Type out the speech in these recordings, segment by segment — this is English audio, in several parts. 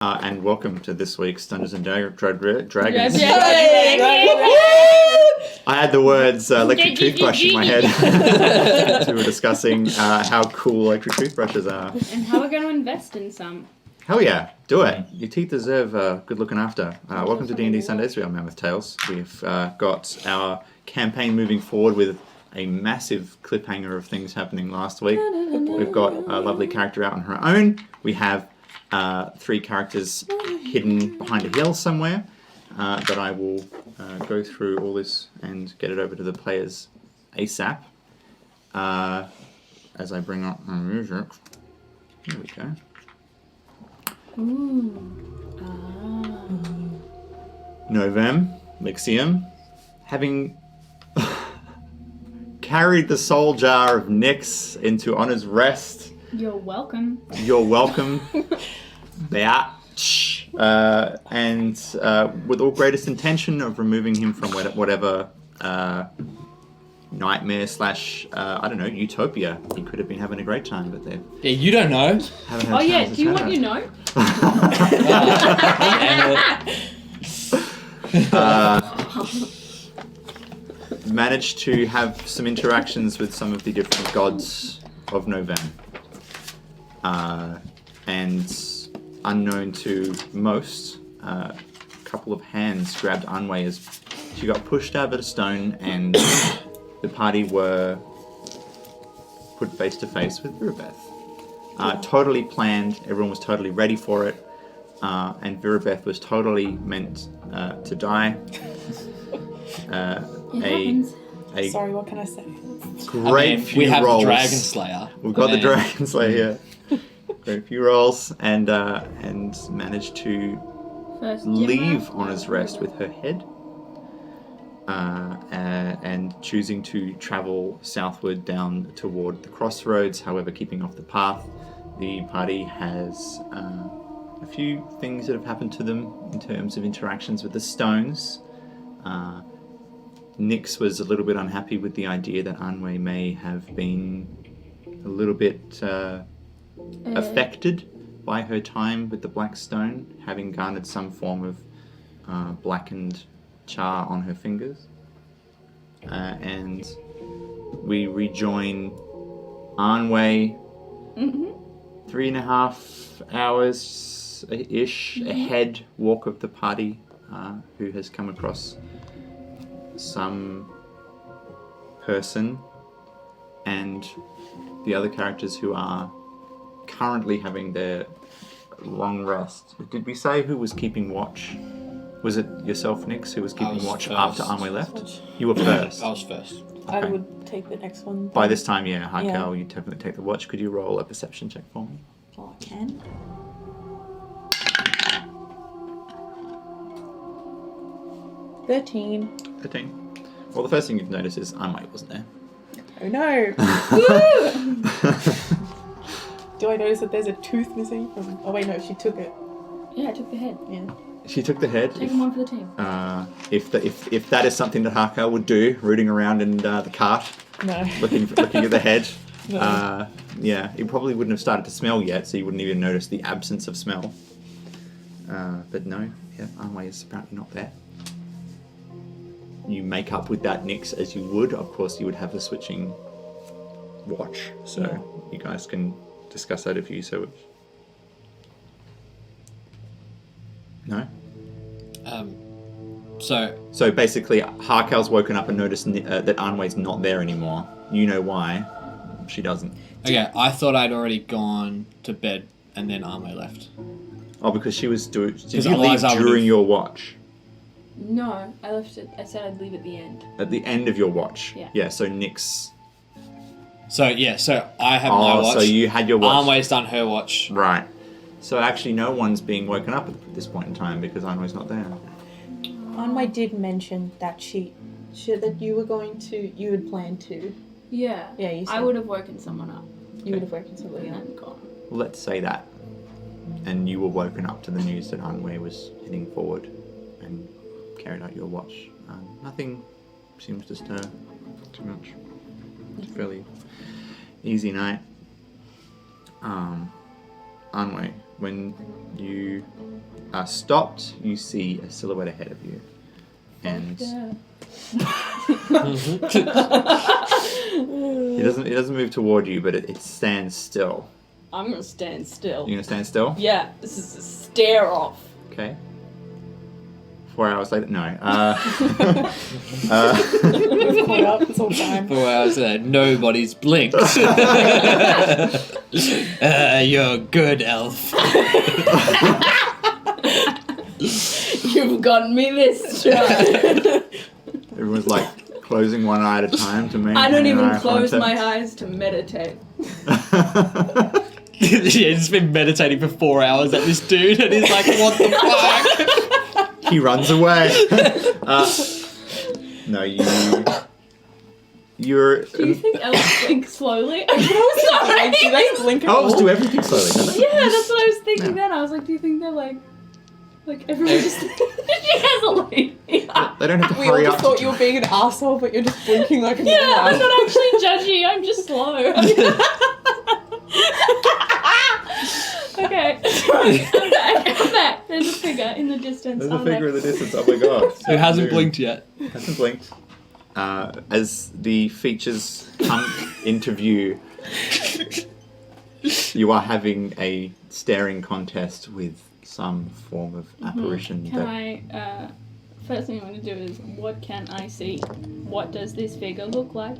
And welcome to this week's Dungeons and Dragons. I had the words electric toothbrush in my head as we were discussing how cool electric toothbrushes are. And how we're going to invest in some. Hell yeah, do it. Your teeth deserve good looking after. Welcome to D&D Sundays. We are Mammoth Tales. We've got our campaign moving forward with a massive cliffhanger of things happening last week. We've got a lovely character out on her own. We have 3 characters hidden behind a hill somewhere that I will go through all this and get it over to the players ASAP. As I bring up my music. Here we go. Novem, Lixium, having carried the soul jar of Nyx into Honor's Rest. You're welcome. You're welcome, bitch. And with all greatest intention of removing him from whatever nightmare / I don't know, utopia he could have been having a great time, but they've... Yeah, you don't know. Oh yeah, do you want you know? Managed to have some interactions with some of the different gods of Novem. And unknown to most, a couple of hands grabbed Anwei as she got pushed out of a stone, and the party were put face to face with Virabeth. Totally planned, everyone was totally ready for it, and Virabeth was totally meant to die. Sorry, what can I say? Great few we have rolls. the Dragon Slayer. We've got the Dragon Slayer here. Great few rolls, and managed to leave Honor's Rest with her head, and choosing to travel southward down toward the crossroads, however keeping off the path. The party has a few things that have happened to them in terms of interactions with the stones. Nyx was a little bit unhappy with the idea that Anwei may have been a little bit affected by her time with the Black Stone, having garnered some form of blackened char on her fingers. And we rejoin Anwei 3.5 hours-ish ahead walk of the party, who has come across some person, and the other characters who are currently having their long rest. Did we say who was keeping watch? Was it yourself, Nyx, who was keeping watch first. after Anwei left? You were first. I was first. Okay. I would take the next one. By this time, yeah, Hakel, Yeah. you definitely take the watch. Could you roll a perception check for me? Oh, I can. $13. 13. Well, the first thing you'd notice is Anwei wasn't there. Oh no! Do I notice that there's a tooth missing from... Oh wait, no, she took it. Yeah, I took the head. Yeah. She took the head. Take one for the team. If that is something that Hakel would do, rooting around in the cart, No. looking at the head, No. yeah, it probably wouldn't have started to smell yet, so you wouldn't even notice the absence of smell. But no, yeah, Anwei is apparently not there. You make up with that, Nyx, as you would. Of course, you would have the switching watch, so you guys can discuss that if you so wish. No? So basically, Hakel's woken up and noticed that Anwei's not there anymore. You know why. She doesn't. okay, I thought I'd already gone to bed and then Arme left. Oh, because she was doing... Did you leave otherwise I during would've- your watch? No, I left it. I said I'd leave at the end. At the end of your watch? Yeah. Yeah, so Nyx... So I have my watch. so you had your watch. Arme's done her watch. Right. So actually no one's being woken up at this point in time because Anwei's not there. Anwei did mention that that you had planned to. Yeah. Yeah, you said. I would have woken someone up You would have worked until and the then gone. Well, let's say that. And you were woken up to the news that Anwei was heading forward and carried out your watch. Nothing seems to stir too much. It's a fairly easy night. Anwei, when you are stopped, you see a silhouette ahead of you. And Yeah. it doesn't move toward you, but it stands still. I'm gonna stand still. You're gonna stand still? Yeah, this is a stare off. Okay. 4 hours later, no. We've caught up this whole time. 4 hours later, nobody's blinked. You're a good elf. You've gotten me this time. Everyone's like closing one eye at a time to maintain I don't even eye close contact. my eyes to meditate. Yeah, he's been meditating for 4 hours at this dude, and he's like, what the fuck? He runs away. No, you're. Do you think elves blink slowly? I'm Do sorry. they blink at Elves all? do everything slowly, don't they? Yeah, that's what I was thinking Yeah. then. I was like, do you think they're like everyone just... She has a lady. Yeah, They don't have to We all hurry just up. thought to you were being an asshole, but you're just blinking like a I'm not actually judgy. I'm just slow. Okay, I'm back. There's a figure in the distance. There's a I'm figure in next. the distance. Oh my god. Who hasn't blinked yet? Hasn't blinked. As the features come into view, you are having a staring contest with some form of apparition. Can I, first thing I'm going to do is, what can I see? What does this figure look like?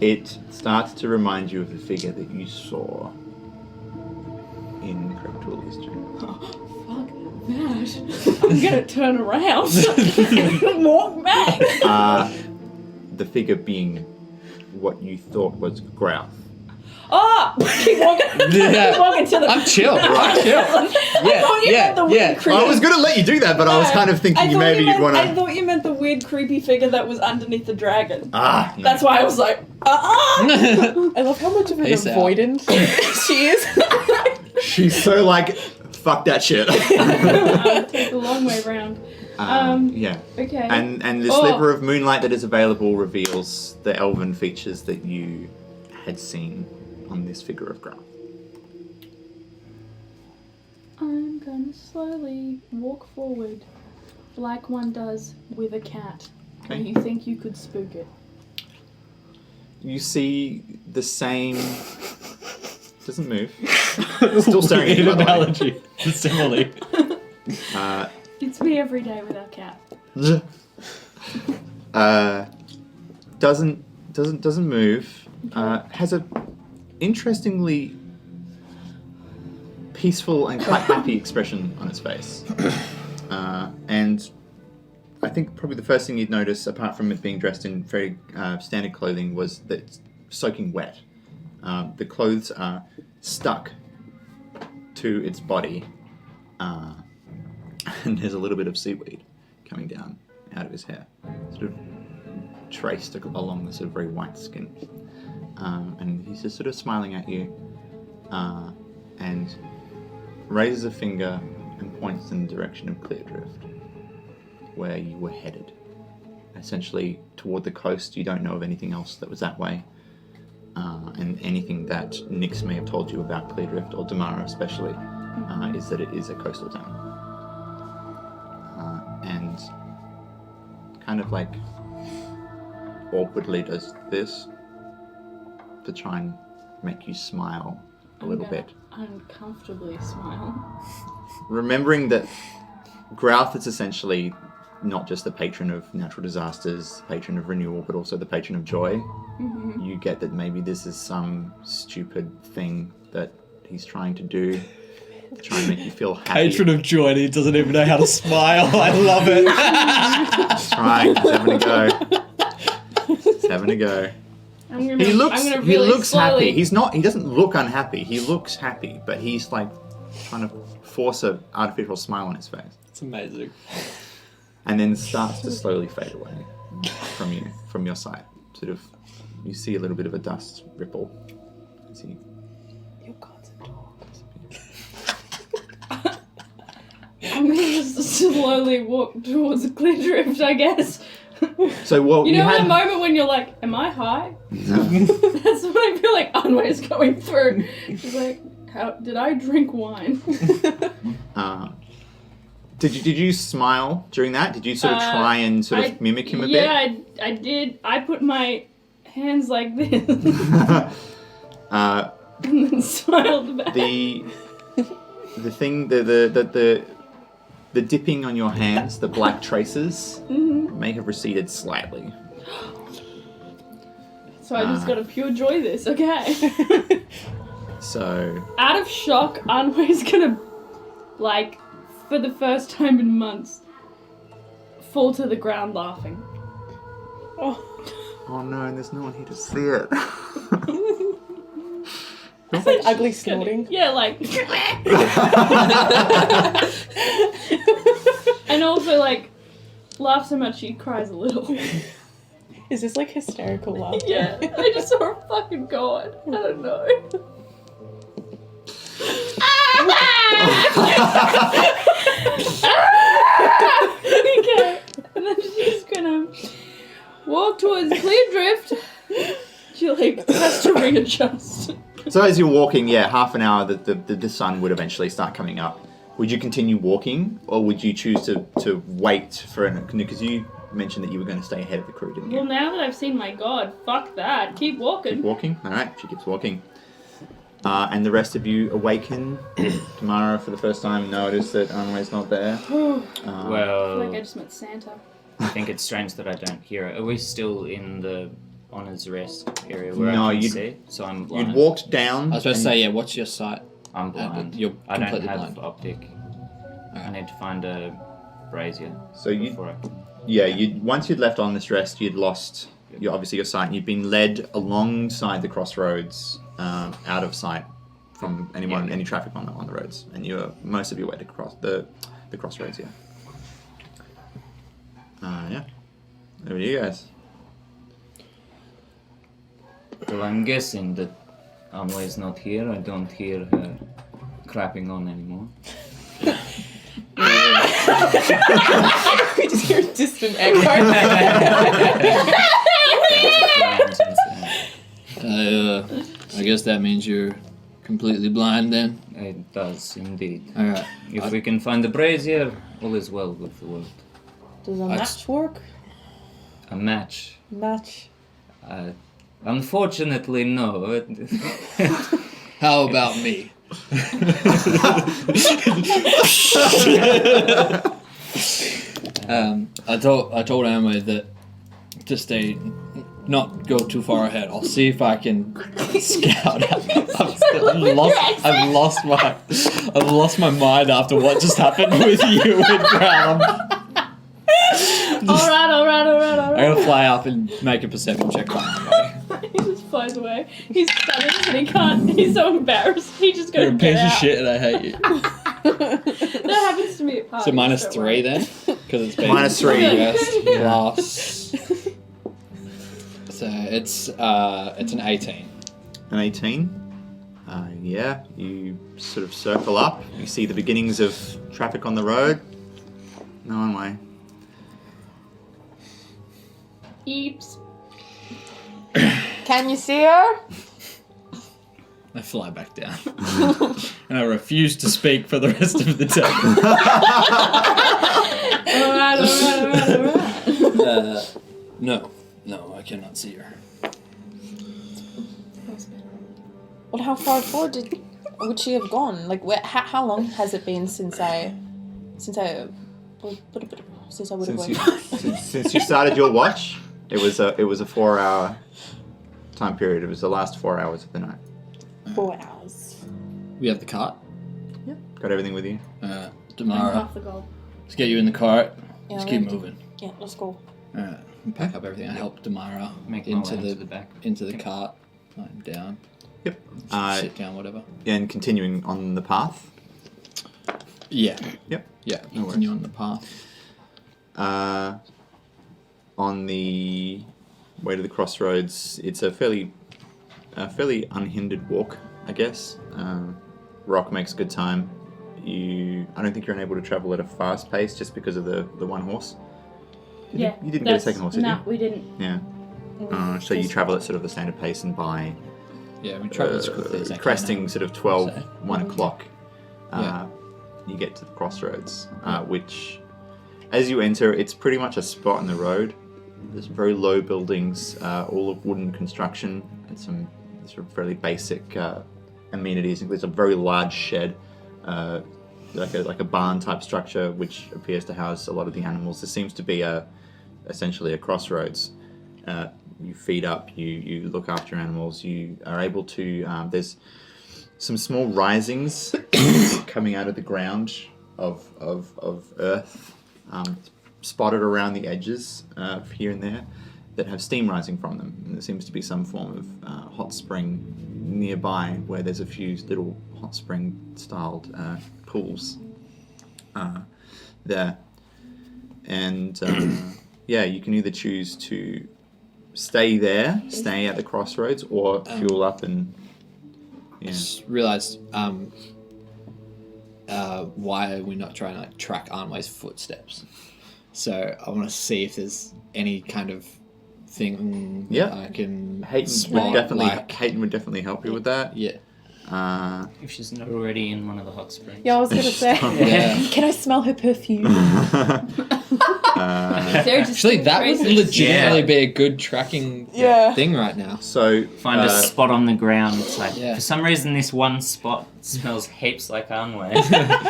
It starts to remind you of the figure that you saw in Cryptal history. Fuck that. I'm going to turn around and walk back. The figure being what you thought was Grouth. Oh! Keep walking. Yeah. Keep walking to the... I'm chill. I'm chill. I thought you meant the weird creepy... I was going to let you do that, but I was kind of thinking maybe you'd want I to... thought you meant the weird creepy figure that was underneath the dragon. Ah, no. That's why I was like, I love how much of an Peace out. avoidant she is. She's so like, fuck that shit. take the long way round. Yeah. Okay. And the sliver of moonlight that is available reveals the elven features that you had seen on this figure of Grouth. I'm gonna slowly walk forward, like one does with a cat. Okay. And you think you could spook it. You see the same... Doesn't move. Still staring at you, by the way. analogy. Simile. It's me every day with our cat. Doesn't move. Has a interestingly peaceful and quite happy expression on its face. And I think probably the first thing you'd notice, apart from it being dressed in very standard clothing, was that it's soaking wet. The clothes are stuck to its body, and there's a little bit of seaweed coming down out of his hair, sort of traced along the sort of very white skin. And he's just sort of smiling at you, and raises a finger and points in the direction of Cleardrift, where you were headed. Essentially toward the coast. You don't know of anything else that was that way. And anything that Nyx may have told you about Cleardrift, or Damara especially, is that it is a coastal town. And kind of like awkwardly does this to try and make you smile a little bit. Uncomfortably smile. Remembering that Grouth is essentially not just the patron of natural disasters, patron of renewal, but also the patron of joy. Mm-hmm. You get that maybe this is some stupid thing that he's trying to do to try and make you feel happy. Patron of joy, and he doesn't even know how to smile. I love it. He's trying. He's having a go. He's having a go. I'm gonna He looks really happy. slowly... He doesn't look unhappy. He looks happy, but he's like trying to force an artificial smile on his face. It's amazing. And then starts to slowly fade away from your sight. Sort of, you see a little bit of a dust ripple. See. Your gods are dogs. I'm gonna just slowly walk towards a clear drift, I guess. So what You know had? that moment when you're like, am I high? No. That's what I feel like Anway's going through. She's like, How did I drink wine? Did you smile during that? Did you sort of try and sort of mimic him a bit? Yeah, I did. I put my hands like this and then smiled back. The thing, the dipping on your hands, the black traces, may have receded slightly. So I just gotta pure joy this, okay? So... Out of shock, Anwei's gonna, like, for the first time in months, fall to the ground laughing. Oh no, and there's no one here to see it. It's like ugly snorting. Yeah, like... and also, like, laugh so much she cries a little. Is this like hysterical laughter? Yeah, I just saw her fucking god. I don't know. Okay, and then she's gonna walk towards Clear Drift. She like has to readjust. So as you're walking, half an hour, the sun would eventually start coming up. Would you continue walking, or would you choose to wait for because you mentioned that you were going to stay ahead of the crew, didn't you? Well, now that I've seen my god, fuck that. Keep walking. Keep walking? Alright, she keeps walking. And the rest of you awaken. Tamara, for the first time, notice that Anwei's not there. I feel Well, like I just met Santa. I think it's strange that I don't hear it. Are we still in the Honor's Rest area where No, I can you'd- see? So I'm blind. You'd walked down. I was about to say, what's your sight? I'm blind. You're I don't completely have blind. optic. I Alright. need to find a brazier. So you, before I... once you'd left on this rest, you'd lost obviously your sight, and you'd been led alongside the crossroads, out of sight from any traffic on the roads, and you were most of your way to cross the crossroads. Over to you guys. Well, I'm guessing that Amway's not here. I don't hear her crapping on anymore. We just hear a distant echo. I guess that means you're completely blind then. It does indeed. Alright. If we can find a brazier, all is well with the world. Does a match work? A match. Match. Unfortunately, no. How about me? I told Amway that to stay, not go too far ahead. I'll see if I can scout out. I've lost my mind after what just happened with you and Brown. Alright. I'm gonna fly up and make a perception check on Amway. He just flies away. He's stunning and he can't. He's so embarrassed. He just goes. You're a piece of shit and I hate you. That happens to me at parties. So minus don't 3 worry. then, because it's been Minus 3. yes, plus. So it's an 18. An 18. You sort of circle up. You see the beginnings of traffic on the road. No one way. Eeps. Can you see her? I fly back down, and I refuse to speak for the rest of the day. Alright. No, I cannot see her. Well, how far forward would she have gone? Like, how long has it been since I would have went? Since you started your watch, it was a 4-hour time period. It was the last 4 hours of the night. 4 hours. We have the cart. Got everything with you? Tomorrow. Half the gold. Let's get you in the cart. Yeah, Let's we keep have to- moving. Yeah, let's go. Pack up everything. I help Damara Make my into way the back. into the cart. I'm down. Yep. Sit down, whatever. And continuing on the path. Yeah. Yep. Yeah. No Continue on the path. On the way to the crossroads, it's a fairly unhindered walk, I guess. Rock makes good time. I don't think you're unable to travel at a fast pace just because of the one horse. Yeah. You didn't get a second horse, did No, you? we didn't. Yeah. So you travel at sort of the standard pace, and by Yeah, we travel as quickly as I can. cresting sort of 12, So- 1 o'clock, Yeah. you get to the crossroads, which, as you enter, it's pretty much a spot in the road. There's very low buildings, all of wooden construction, and some sort of fairly basic amenities. There's a very large shed, like a barn type structure, which appears to house a lot of the animals. There seems to be essentially a crossroads. You feed up, you look after your animals, you are able to, there's some small risings coming out of the ground of earth, spotted around the edges here and there, that have steam rising from them. And there seems to be some form of hot spring nearby where there's a few little hot spring styled pools there. And yeah, you can either choose to stay at the crossroads, or fuel up and Just realised, why are we not trying to like track Arnway's footsteps? So I want to see if there's any kind of thing Yeah. that I can Hayden spot, would definitely help you with that. Yeah. If she's not already in one of the hot springs. Yeah, I was gonna say. Yeah. Can I smell her perfume? They're just Actually, that would crazy. legitimately be a good tracking Yeah. thing right now. So Find a spot on the ground. It's like, Yeah. for some reason, this one spot smells heaps like Arnway.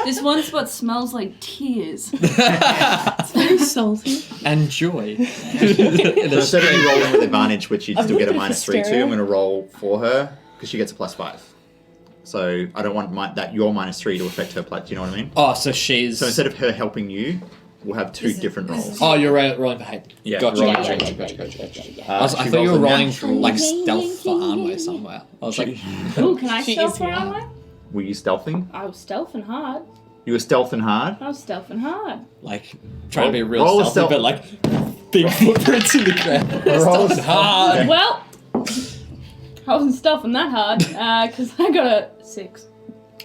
This one spot smells like tears. It's very salty. And joy. So instead of you rolling with advantage, which you'd A still get a little bit -3 to, hysteria. I'm going to roll for her because she gets a +5. So I don't want your -3 to affect her plate. Do you know what I mean? Oh, so she's. So instead of her helping you, we'll have two different rolls. Oh, you're rolling for Hayden. Yeah, Gotcha, rolling gotcha, for gotcha, Hayden. gotcha, gotcha. Uh, I she thought you rolls were a rolling natural- like stealth for Arnway somewhere. I was like, Ooh, can I She stealth is for here. Arnway? Were you stealthing? I was stealthing hard. You were stealthing hard. I was stealthing hard. trying to be real Roll a stealthy, stealth. but like big footprints in the ground. Roll a Stealth hard. Okay. Well, I wasn't stealthing that hard because I got a 6.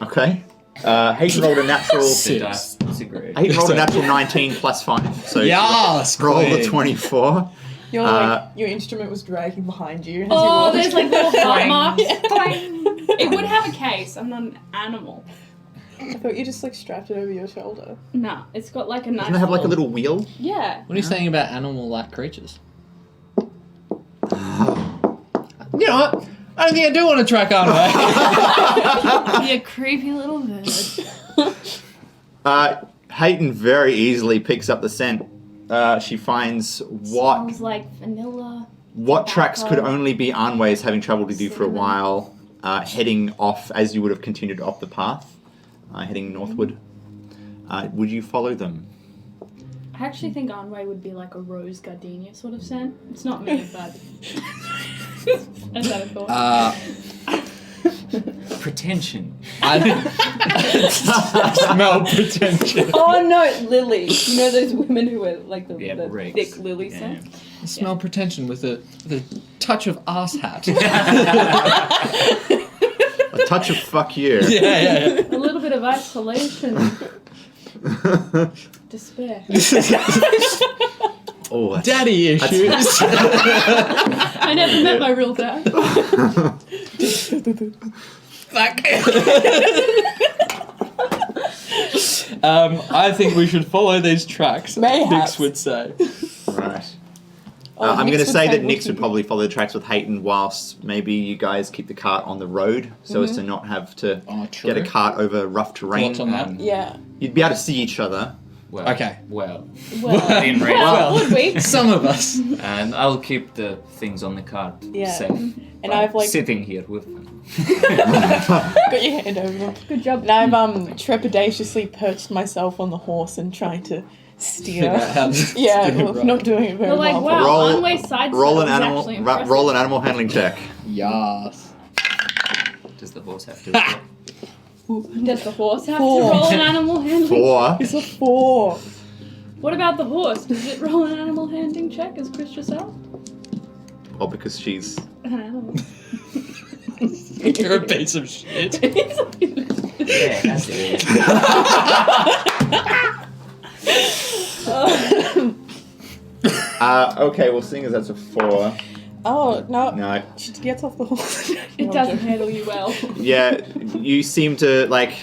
Okay. Hayden rolled a natural. The dice disagree. Hayden rolled a natural 19 +5. So Yes, roll the queen. 24. Your instrument was dragging behind you. As you Oh, walked. there's like little heart Boing. marks. It would have a case. I'm not an animal. I thought you just like strapped it over your shoulder. No, it's got like a nice. Doesn't it have like a little wheel? Yeah. What are you saying about animal-like creatures? You know what? I don't think I do want to track Arnway. You creepy little bird. Hayden very easily picks up the scent. She finds Smells like vanilla. what tracks could tobacco. only be Arnways, having travelled with you for a Cinnamon. while, heading off as you would have continued off the path, heading northward. Would you follow them? I actually think Arnway would be like a rose gardenia sort of scent. It's not me, but. Is that a thought? Pretension. I smell pretension. Oh no, lily. You know those women who wear like the rakes. thick lily Yeah. scent? I smell pretension with a touch of ass hat. A touch of fuck you. yeah. A little bit of isolation. Despair. Oh, that's- Daddy issues. I never met my real dad. I think we should follow these tracks. Mayhaps. Nix would say. Right. Oh, I'm Nix going to would say that say Nix would wookie. probably follow the tracks with Hayden, whilst maybe you guys keep the cart on the road so as to not have to Oh, true. get a cart over rough terrain. Thoughts on that? Yeah. You'd be able to see each other. Well, Okay. Well, Well, in real. well, would we? Some of us. And I'll keep the things on the cart Yeah. safe. And by I've, like- sitting here with them. Got your hand over them. Good job. And I've trepidatiously perched myself on the horse and trying to steer. Figure out how to Yeah, do it well, right. not doing it very We're like, well. wow, Roll- Arnway's side roll step an is animal. actually impressive. Roll an animal handling check. Yes. Does the horse have to? Does the horse have Four. to roll an animal handling? 4. It's a 4. What about the horse? Does it roll an animal handling check as Chris just asked? Well, because she's. An animal. You're a piece of shit. Yeah, that's it. Okay, well, seeing as that's a 4. Oh, no. No. She gets off the horse. It doesn't handle you well. Yeah, you seem to, like,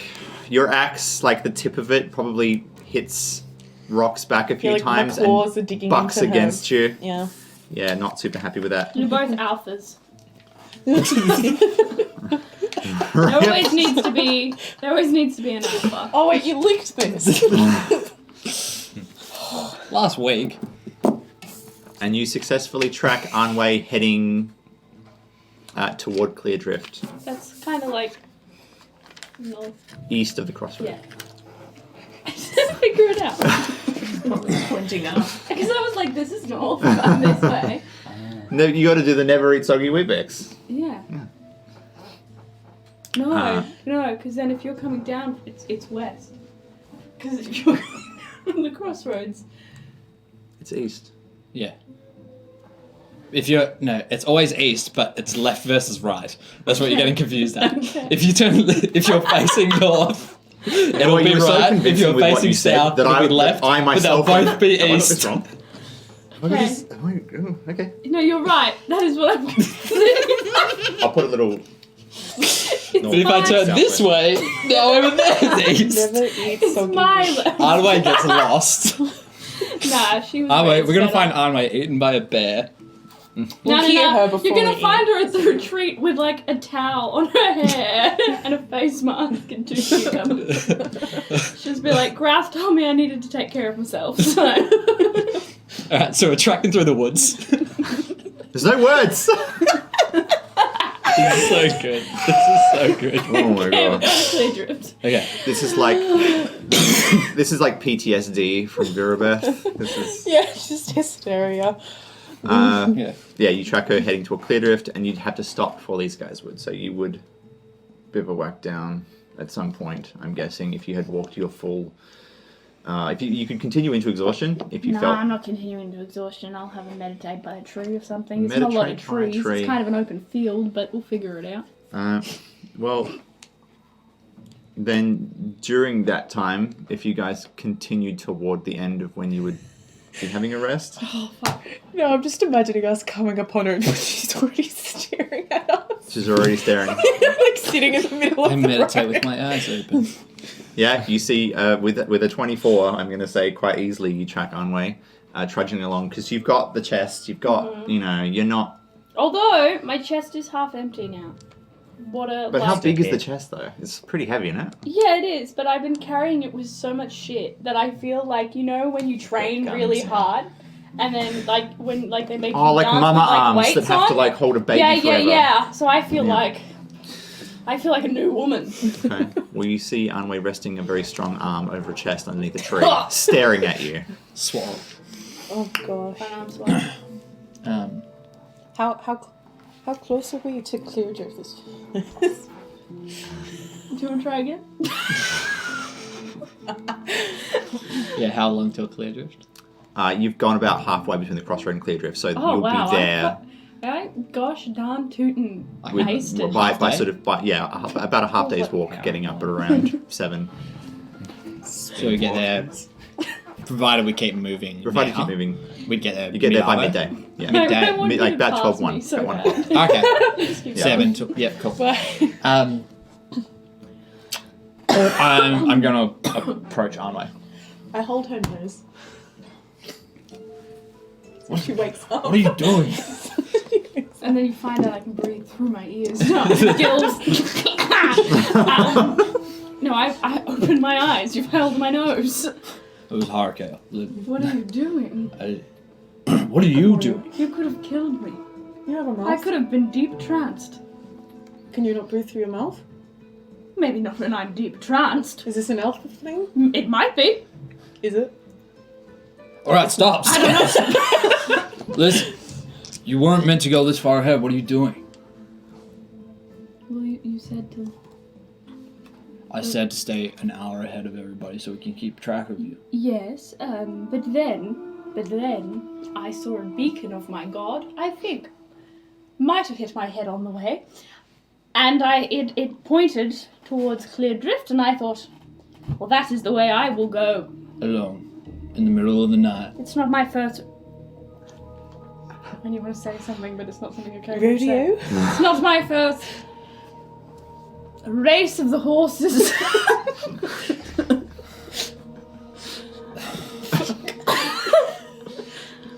your axe, like the tip of it probably hits rocks back a few Like, my times claws and are digging bucks into her. against you. Yeah. Yeah, not super happy with that. You're both alphas. There always needs to be an alpha. Oh, wait, you licked this. Last week. And you successfully track Anwei heading toward Cleardrift, That's kind of like north. east of the crossroad. Yeah. I just didn't figure it out. Pointing up. Because I was like, this is north, I'm this way. No, you got to do the never eat soggy Weet-Bix. Yeah. Yeah. No, because then if you're coming down, it's west. Because if you're from the crossroads. It's east. Yeah. It's always east, but it's left versus right. That's what you're getting confused at. Okay. If you're facing north, it'll Well, you be were so right. If convincing you're with what facing you said south, that it'll be I left. But they'll myself both be I got east. this wrong. Okay. Okay. No, you're right. That is what I'm I'll put a little. But if I turn this way, now over there is east. Never eat It's soggy. my left. Anwei gets lost. Nah, she was. Anwei, raised we're gonna better. find Anway eaten by a bear. We'll hear her before You're gonna we find eat. her at the retreat with like a towel on her hair and a face mask and 2 cucumbers. She'll just be like, Grath told me I needed to take care of myself. So. Alright, so we're tracking through the woods. There's no words. This is so good. This is so good. Oh my Okay, we're god. going to Cleardrift. Okay. This is like PTSD from Virabeth. This is. Yeah, it's just hysteria. Yeah. Yeah, you track her heading to a Cleardrift, and you'd have to stop before these guys would. So you would bivouac down at some point. I'm guessing if you had walked your full. If you could continue into exhaustion if you No, felt. I'm not continuing to exhaustion. I'll have a meditate by a tree or something. It's not a lot of Meditate by a trees. tree. It's kind of an open field, but we'll figure it out. Well, then during that time, if you guys continued toward the end of when you would be having a rest, Oh, fuck. No, I'm just imagining us coming upon her and she's already staring at us. she's already staring. Like sitting in the middle of I the meditate road. with my eyes open. Yeah, you see, with a 24, I'm going to say quite easily you track Anwei, trudging along, because you've got the chest, you've got, you're not... Although, my chest is half empty now. What a... But how like- big is the chest, though? It's pretty heavy, isn't it? Yeah, it is, but I've been carrying it with so much shit that I feel like, when you train Guns really out. hard, and then, like, when, like, they make Oh, you like dance mama with, like, arms that weights have to, on. like, hold a baby Yeah, forever. yeah. So I feel Yeah. like a new woman. Okay. Well, you see Anwei resting a very strong arm over a chest underneath a tree, staring at you. Swallow. Oh gosh. My arms wide. How close are we to Cleardrift? Do you want to try again? Yeah, how long till Cleardrift? You've gone about halfway between the crossroad and Cleardrift, so Oh, you'll wow. be there Gosh darn tootin' with, hasted. by Half day? sort of about a half day's walk, getting up at around 7. So we get there, provided we keep moving. Provided you now, keep moving, we'd get there. you get there by mid-hour. midday. Yeah. Midday. I want you like to about pass 12, me 1, so about 1 bad. o'clock. Okay. Just keep 7 to, yep, cool. Bye. I'm gonna approach Anwei. I hold her nose. So she wakes up. What are you doing? And then you find out I can breathe through my ears. No, gills. No, I opened my eyes. You've held my nose. It was Haruka. What are you doing? What are you doing? You could have killed me. You have a mouth. I could have been deep tranced. Can you not breathe through your mouth? Maybe not when I'm deep tranced. Is this an elf thing? It might be. Is it? Alright, stop. Listen, you weren't meant to go this far ahead. What are you doing? Well, you said to... I said to stay an hour ahead of everybody so we can keep track of you. Yes, but then I saw a beacon of my god, I think. Might have hit my head on the way. And it pointed towards Cleardrift, and I thought, well, that is the way I will go. Alone. In the middle of the night. It's not my first... And you want to say something, but it's not something you're going to say. Rodeo? It's not my first race of the horses.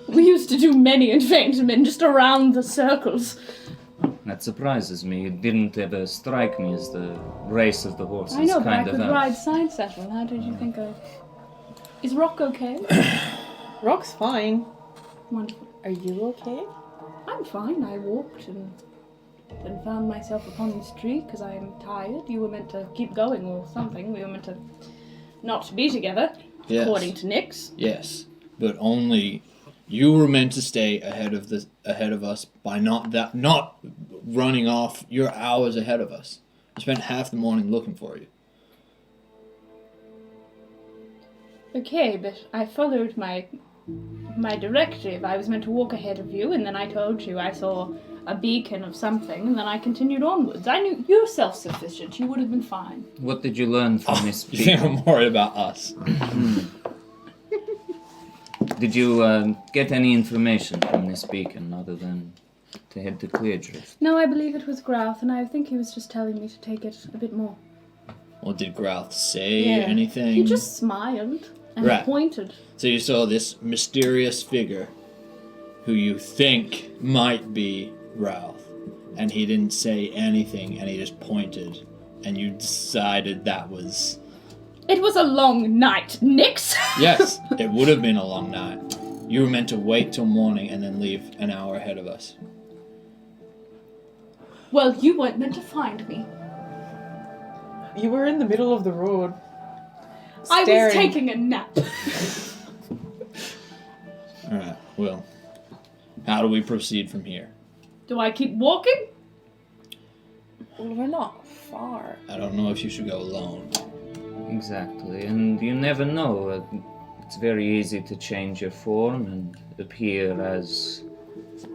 We used to do many adventurement just around the circles. That surprises me. You didn't ever strike me as the race of the horses I know, but I kind of could elf. ride side saddle. How did you think of... Is Rock okay? Rock's fine. Wonderful. Are you okay? I'm fine. I walked and then found myself upon this tree because I am tired. You were meant to keep going or something. We were meant to not be together, Yes. according to Nyx. Yes, but only you were meant to stay ahead of us by not running off. You're hours ahead of us. I spent half the morning looking for you. Okay, but I followed my directive. I was meant to walk ahead of you, and then I told you I saw a beacon of something, and then I continued onwards. I knew you're self-sufficient. You would have been fine. What did you learn from this You think beacon? I'm worried about us? Did you get any information from this beacon other than to head to Cleardrift? No, I believe it was Grouth, and I think he was just telling me to take it a bit more. Well, did Grouth say Yeah. anything? He just smiled and Right. pointed. So you saw this mysterious figure who you think might be Ralph, and he didn't say anything, and he just pointed, and you decided that was... It was a long night, Nyx. Yes, it would have been a long night. You were meant to wait till morning and then leave an hour ahead of us. Well, you weren't meant to find me. You were in the middle of the road. I was staring. taking a nap. Alright, well, how do we proceed from here? Do I keep walking? Well, we're not far. I don't know if you should go alone. Exactly, and you never know. It's very easy to change your form and appear as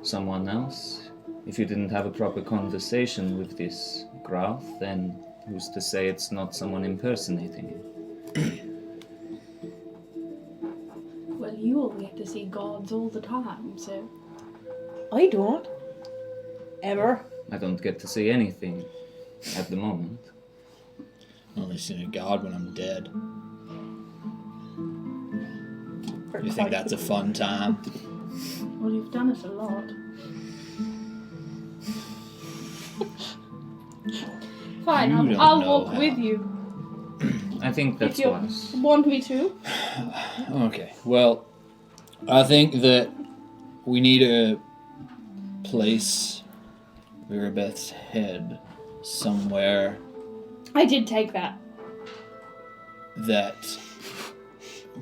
someone else. If you didn't have a proper conversation with this Growth, then who's to say it's not someone impersonating you? Well, you all get to see gods all the time, so... I don't. Ever. I don't get to see anything at the moment. I've only seen a god when I'm dead. You think that's a fun time? Well, you've done it a lot. Fine, You don't I'll know walk how. with you. I think that's if you wise. want me to. Okay, well, I think that we need to place Virabeth's head somewhere I did take that. that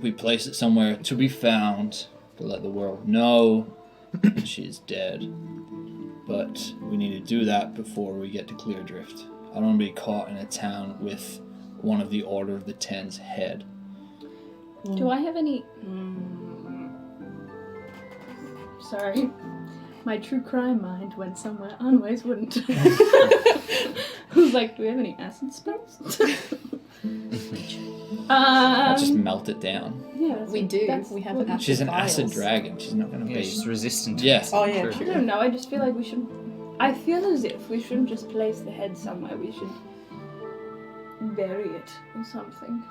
we place it somewhere to be found to let the world know that she is dead. But we need to do that before we get to Cleardrift. I don't want to be caught in a town with one of the Order of the Ten's head. Do I have any... Sorry. My true crime mind went somewhere unways wouldn't. I was like, do we have any acid spells? I'll just melt it down. Yeah, that's We do. that's We have what- an acid She's an vials. acid dragon. She's not going to Yeah, be... she's resistant to Yes. Oh, yeah, Sure. I true. don't know, I just feel like we should... I feel as if we shouldn't just place the head somewhere, we should bury it or something.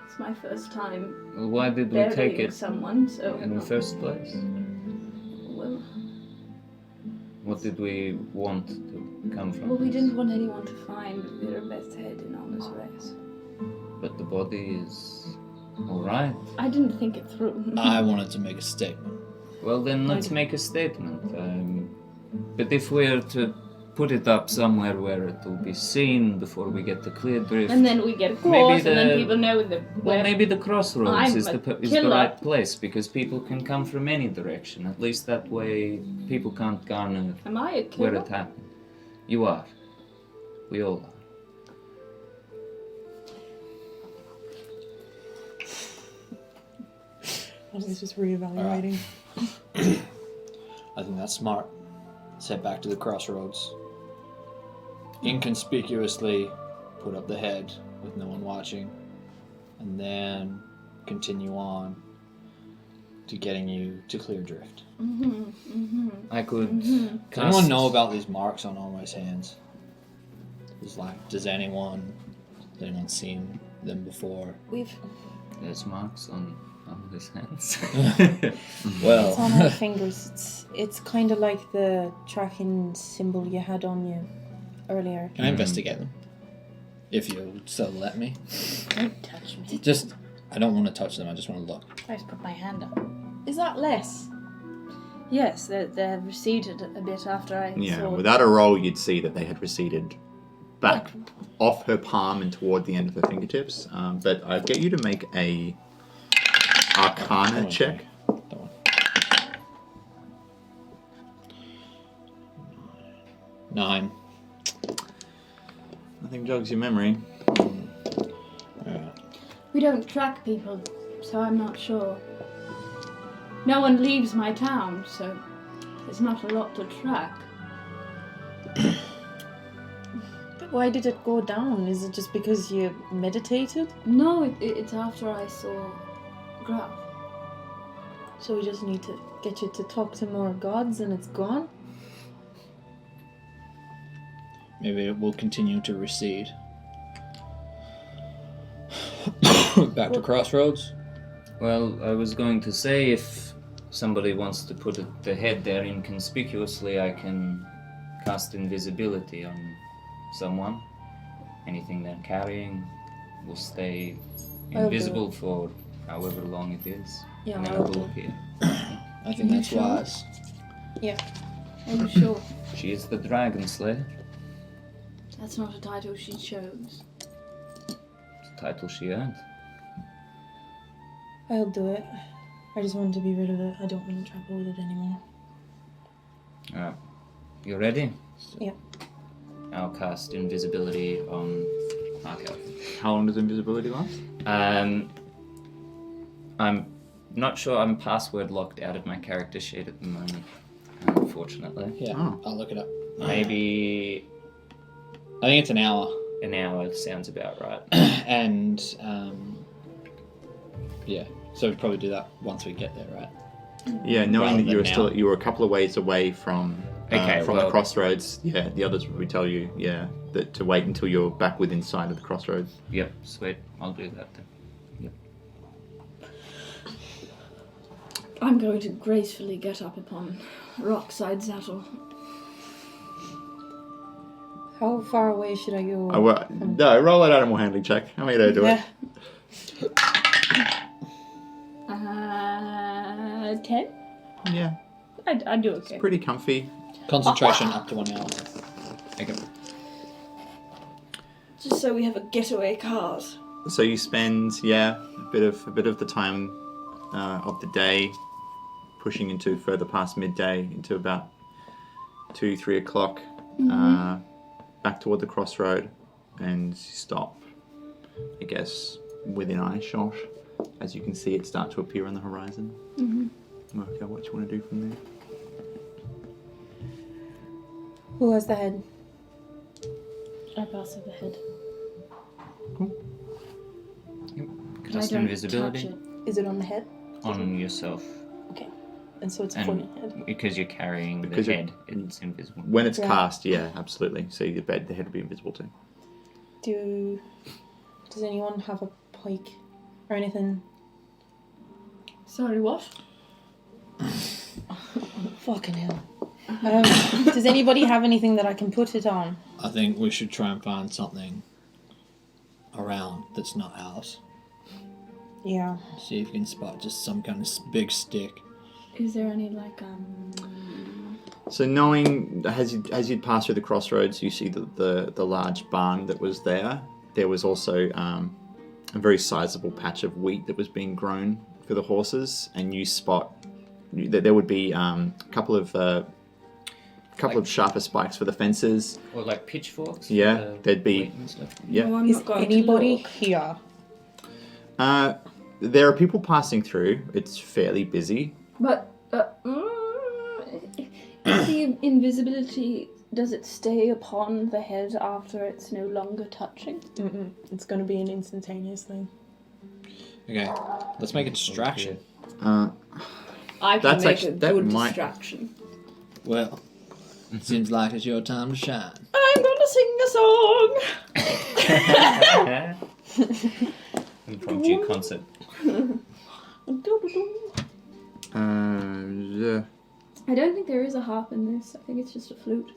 It's my first time Well, why did we burying take it someone, so... in the first place? Well, What did we want to come from? well, we this? didn't want anyone to find Virabeth's head in Honor's race. But the body is alright. I didn't think it through. I wanted to make a statement. Well, then let's make a statement. But if we're to put it up somewhere where it will be seen before we get to Cleardrift, And then we get across, Maybe and then the- people know that well, maybe the crossroads I'm is a the killer. right place because people can come from any direction. At least that way, people can't garner Am I a where killer? it happened. You are. We all are. I was just reevaluating. I think that's smart. Let's head back to the crossroads. Inconspicuously put up the head with no one watching. And then continue on. to getting you to clear drift. I could Does cast... anyone know about these marks on Almo's hands? Does anyone seen them before? There's marks on his hands. Well, It's on our fingers. It's kind of like the tracking symbol you had on you earlier. can I investigate them? If you still let me. Don't touch me. I don't want to touch them. I just want to look. I just put my hand up. Is that less? Yes, they're receded a bit after I Yeah, saw. without a roll, you'd see that they had receded back off her palm and toward the end of her fingertips. But I'd get you to make a Arcana check. Don't worry. 9. Nothing jogs your memory. We don't track people, so I'm not sure. No one leaves my town, so there's not a lot to track. Why did it go down? Is it just because you meditated? No, it's after I saw Graf. So we just need to get you to talk to more gods and it's gone? Maybe it will continue to recede. Back to Crossroads. Well, I was going to say if somebody wants to put the head there inconspicuously, I can cast invisibility on someone. Anything they're carrying will stay invisible for however long it is. Yeah, and then it will appear. I think that's Sure. wise. Are you sure? She is the Dragon Slayer. That's not a title she chose. It's a title she earned. I'll do it. I just want to be rid of it. I don't want to travel with it anymore. You ready? Yeah. I'll cast invisibility on Markel. How long does invisibility last? I'm not sure. I'm password locked out of my character sheet at the moment, unfortunately. Yeah, Oh. I'll look it up. Maybe I think it's an hour. an hour sounds about right. And, yeah. So we'd probably do that once we get there, right? Yeah, knowing Rather that than you were a couple of ways away from Okay, the well- crossroads. Yeah, the others would tell you, that to wait until you're back within sight of the crossroads. Yep, sweet. I'll do that then. I'm going to gracefully get up upon Rockside Saddle. How far away should I go? No, roll that animal handling check. How many do I do it? 10? Yeah, I do okay. pretty comfy. Concentration up to 1 hour. Okay. Just so we have a getaway card. So you spend a bit of the time of the day pushing into further past midday into about 2-3 o'clock back toward the crossroad, and stop, I guess, within eye shot. As you can see it start to appear on the horizon. Work out what you want to do from there. Who has the head? I pass over the head. Cast I don't invisibility touch it. Is it on the head? on yourself. Okay. And so it's a And floating head. because you're carrying Because the you're- head, it's invisible. When it's Yeah. cast, absolutely. So the head will be invisible too. Does anyone have a pike or anything? Sorry, what? Fucking hell. Does anybody have anything that I can put it on? I think we should try and find something around that's not ours. Yeah. See if you can spot just some kind of big stick. Is there any, So knowing as you'd pass through the crossroads, you see the large barn that was there. There was also a very sizable patch of wheat that was being grown for the horses, and you spot that there would be a couple of sharper spikes for the fences. Or like pitchforks? Yeah, for the there'd be- wheat and stuff? Yeah. No, I'm Is not going anybody to look. here? There are people passing through. It's fairly busy. But, is the invisibility, does it stay upon the head after it's no longer touching? Mm-mm. It's going to be an instantaneous thing. Okay, let's make a distraction. I can That's make actually- a that good might- distraction. Well, it seems like it's your time to shine. I'm gonna sing a song. Impromptu concert. Yeah. I don't think there is a harp in this. I think it's just a flute.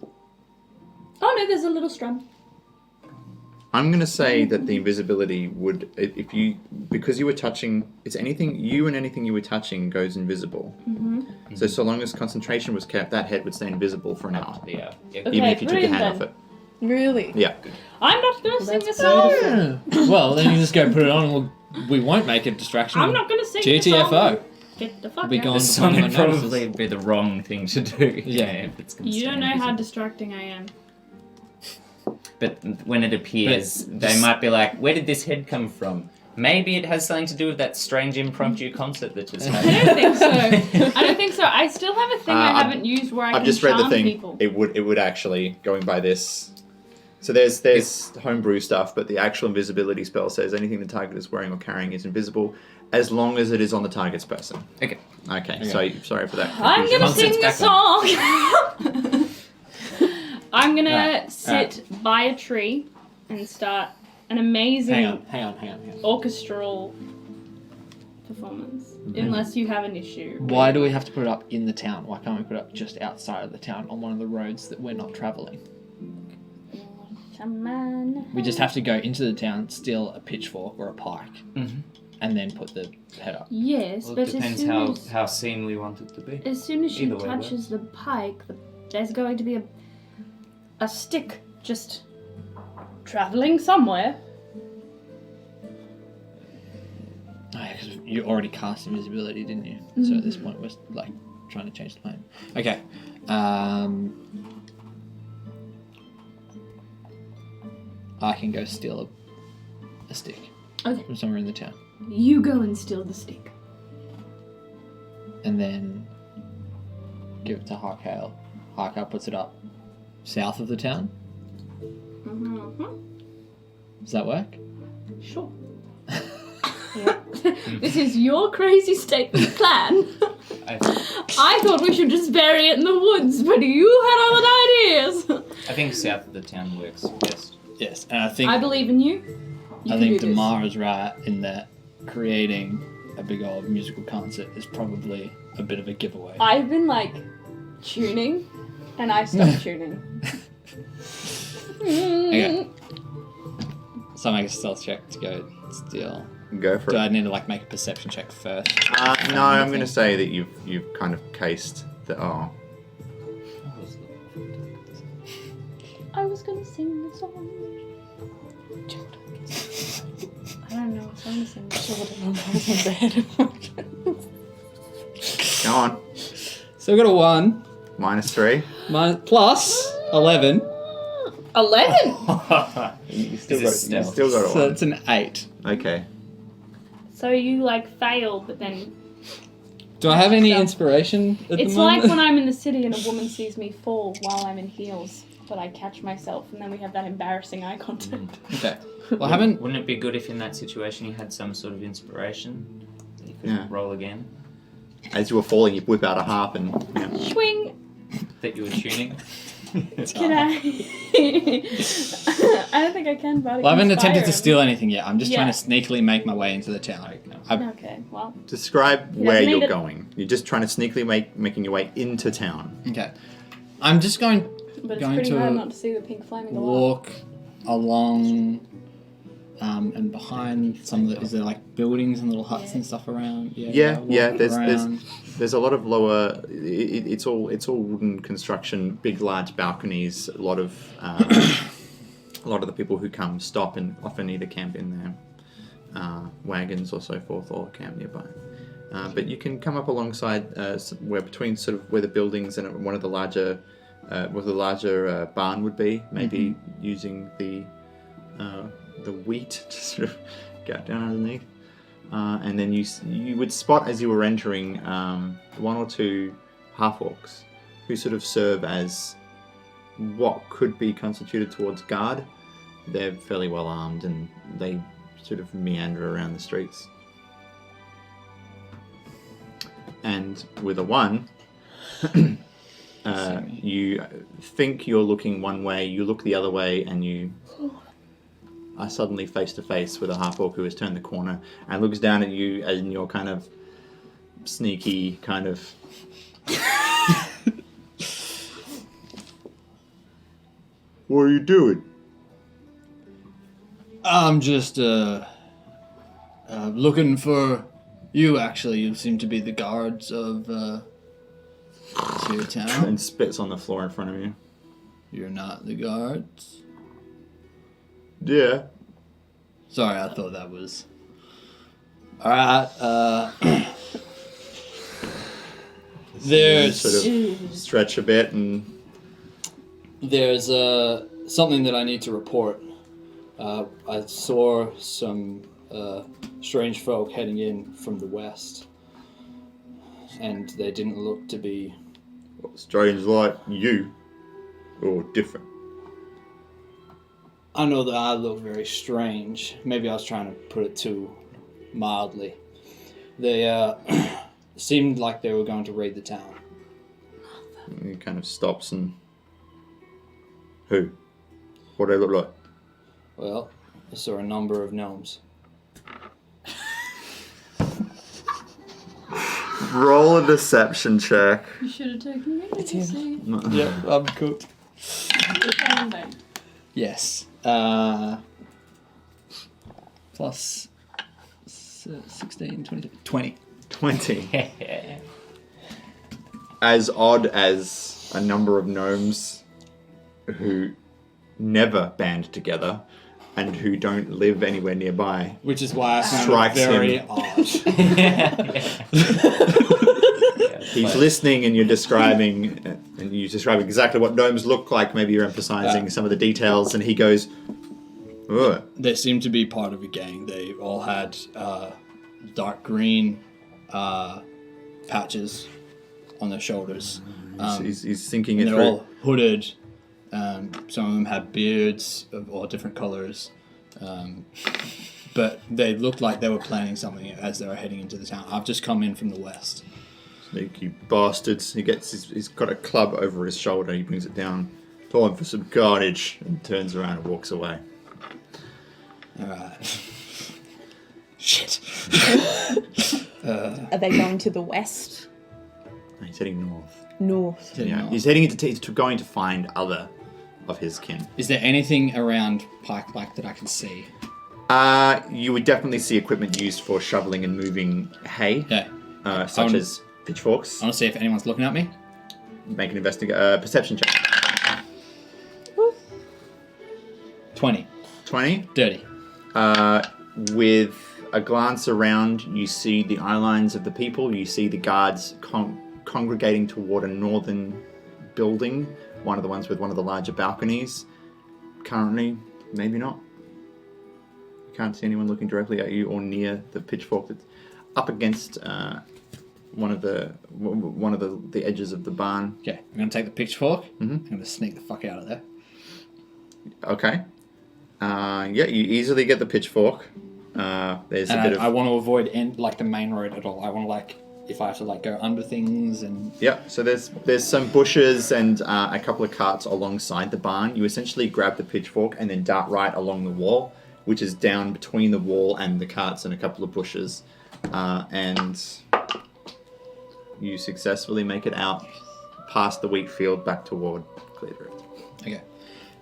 Oh no, there's a little strum. I'm going to say that the invisibility would, if you, because you were touching, it's anything, you and anything you were touching goes invisible. Mm-hmm. So long as concentration was kept, that head would stay invisible for an hour. Yeah. Okay, Even if you took your brilliant hand off then. it. Really? Yeah. I'm not gonna sing a that's song. Well, then you just go put it on and we won't make a distraction. I'm not gonna sing a song. GTFO. Get the fuck We'll be out. gone. The song would Everyone notices. probably be the wrong thing to do. Yeah. If it's gonna You don't stay know how invisible. distracting I am. But when it appears, they might be like, where did this head come from? Maybe it has something to do with that strange impromptu concert that just I happened. don't think so. I don't think so. I still have a thing I I've- haven't used where I I've can just read the charm thing. people. It would actually, going by this. So there's homebrew stuff, but the actual invisibility spell says anything the target is wearing or carrying is invisible as long as it is on the target's person. Okay. Okay. So sorry for that. I'm confusion. gonna sing a back song. I'm gonna Right, sit by a tree and start an amazing Hang on. orchestral performance. Unless you have an issue. Why do we have to put it up in the town? Why can't we put it up just outside of the town on one of the roads that we're not travelling? We just have to go into the town, steal a pitchfork or a pike, Mhm. and then put the head up. Yes, Well, but it depends how seen we want it to be. as soon as she Either way touches the pike, there's going to be a stick just traveling somewhere. Oh, yeah, 'cause you already cast invisibility, didn't you? So at this point, we're like trying to change the plan. Okay. I can go steal a stick Okay, from somewhere in the town, you go and steal the stick. and then give it to Harkale. Harkale puts it up south of the town. Mm-hmm. Does that work? Sure. This is your crazy statement plan. I thought we should just bury it in the woods, but you had other ideas. I think south of the town works best. Yes, and I think I believe in you. You I can think do this. Damar is right in that creating a big old musical concert is probably a bit of a giveaway. I've been like tuning, and I stopped tuning. Okay. So I make a stealth check to go steal. Go for Do it. I need to like make a perception check first? No, I'm going to say that you've kind of cased the. Oh, I was gonna sing the song. I don't know what song to sing. go on. So we got a 1 -3. plus 11, 11. You still Is got. this You stealth? still got a so 1. it's an 8. Okay. So you like fail, but then Do I have any So- inspiration at it's the like moment? when I'm in the city and a woman sees me fall while I'm in heels, but I catch myself, and then we have that embarrassing eye contact. Okay. Well, I haven't. Wouldn't it be good if in that situation you had some sort of inspiration that you could Yeah. roll again? As you were falling, you whip out a harp and. Yeah. Swing. That you were tuning? Can I? I don't think I can, but Well, I haven't attempted to inspire steal anything yet. I'm just trying Yeah. to sneakily make my way into the town. him. Okay, well, Describe Yeah, where made you're it- going. You're just trying to sneakily making your way into town. Okay. I'm just going but it's Going pretty to hard not to see the pink flaming alarm. walk along and behind some of the, is there like buildings and little huts and stuff around? Yeah, walk there's around. there's a lot of lower. It's all wooden construction, big large balconies. A lot of the people who come stop and often either camp in their wagons or so forth, or camp nearby. But you can come up alongside where between sort of where the buildings and one of the larger barn would be, maybe using the wheat to sort of get down underneath. And then you would spot as you were entering 1 or 2 half-orcs who sort of serve as what could be constituted towards guard. They're fairly well armed and they sort of meander around the streets. and with a 1, you think you're looking one way, you look the other way, and you are suddenly face to face with a half-orc who has turned the corner and looks down at you in your kind of sneaky kind of... What are you doing? I'm just looking for you, actually. You seem to be the guards of your town. And spits on the floor in front of you. You're not the guards? Yeah. Sorry, I thought that was... Alright, there's... Sort of stretch a bit and... There's something that I need to report. I saw some strange folk heading in from the west, and they didn't look to be... Strange like you, or different? I know that I look very strange. Maybe I was trying to put it too mildly. They seemed like they were going to raid the town. He kind of stops and... Who? What do they look like? Well, I saw a number of gnomes. Roll a deception check. You should have taken me to see. Yeah, I'm cooked. Yes. Plus 16, 20. 20. As odd as a number of gnomes who never band together and who don't live anywhere nearby. Which is why I found Strikes it very him. odd. He's listening and you're describing exactly what gnomes look like. Maybe you're emphasizing some of the details, and he goes, ugh. They seem to be part of a gang. They all had dark green patches on their shoulders. He's thinking it And they're through. all hooded. Some of them had beards of all different colors. But they looked like they were planning something as they were heading into the town. I've just come in from the west. Sneaky bastards. He's got a club over his shoulder. He brings it down. Time for some carnage. And turns around and walks away. Alright. Shit. Are they going to the west? He's heading north. North. Yeah, he's heading into going to find other of his kin. Is there anything around Pike Black that I can see? You would definitely see equipment used for shoveling and moving hay, Yeah. such as pitchforks. I want to see if anyone's looking at me. Make an perception check. 20. 20. Dirty. With a glance around, you see the eye lines of the people. You see the guards congregating toward a northern building, one of the ones with one of the larger balconies. Currently, maybe not. You can't see anyone looking directly at you or near the pitchfork that's up against one of the edges of the barn. Okay, I'm going to take the pitchfork. Mhm. I'm going to sneak the fuck out of there. Okay. Yeah, you easily get the pitchfork. There's And a bit of... I want to avoid the main road at all. I want to if I have to go under things and... Yeah, so there's some bushes and a couple of carts alongside the barn. You essentially grab the pitchfork and then dart right along the wall, which is down between the wall and the carts and a couple of bushes. And you successfully make it out past the wheat field back toward Clear Drift.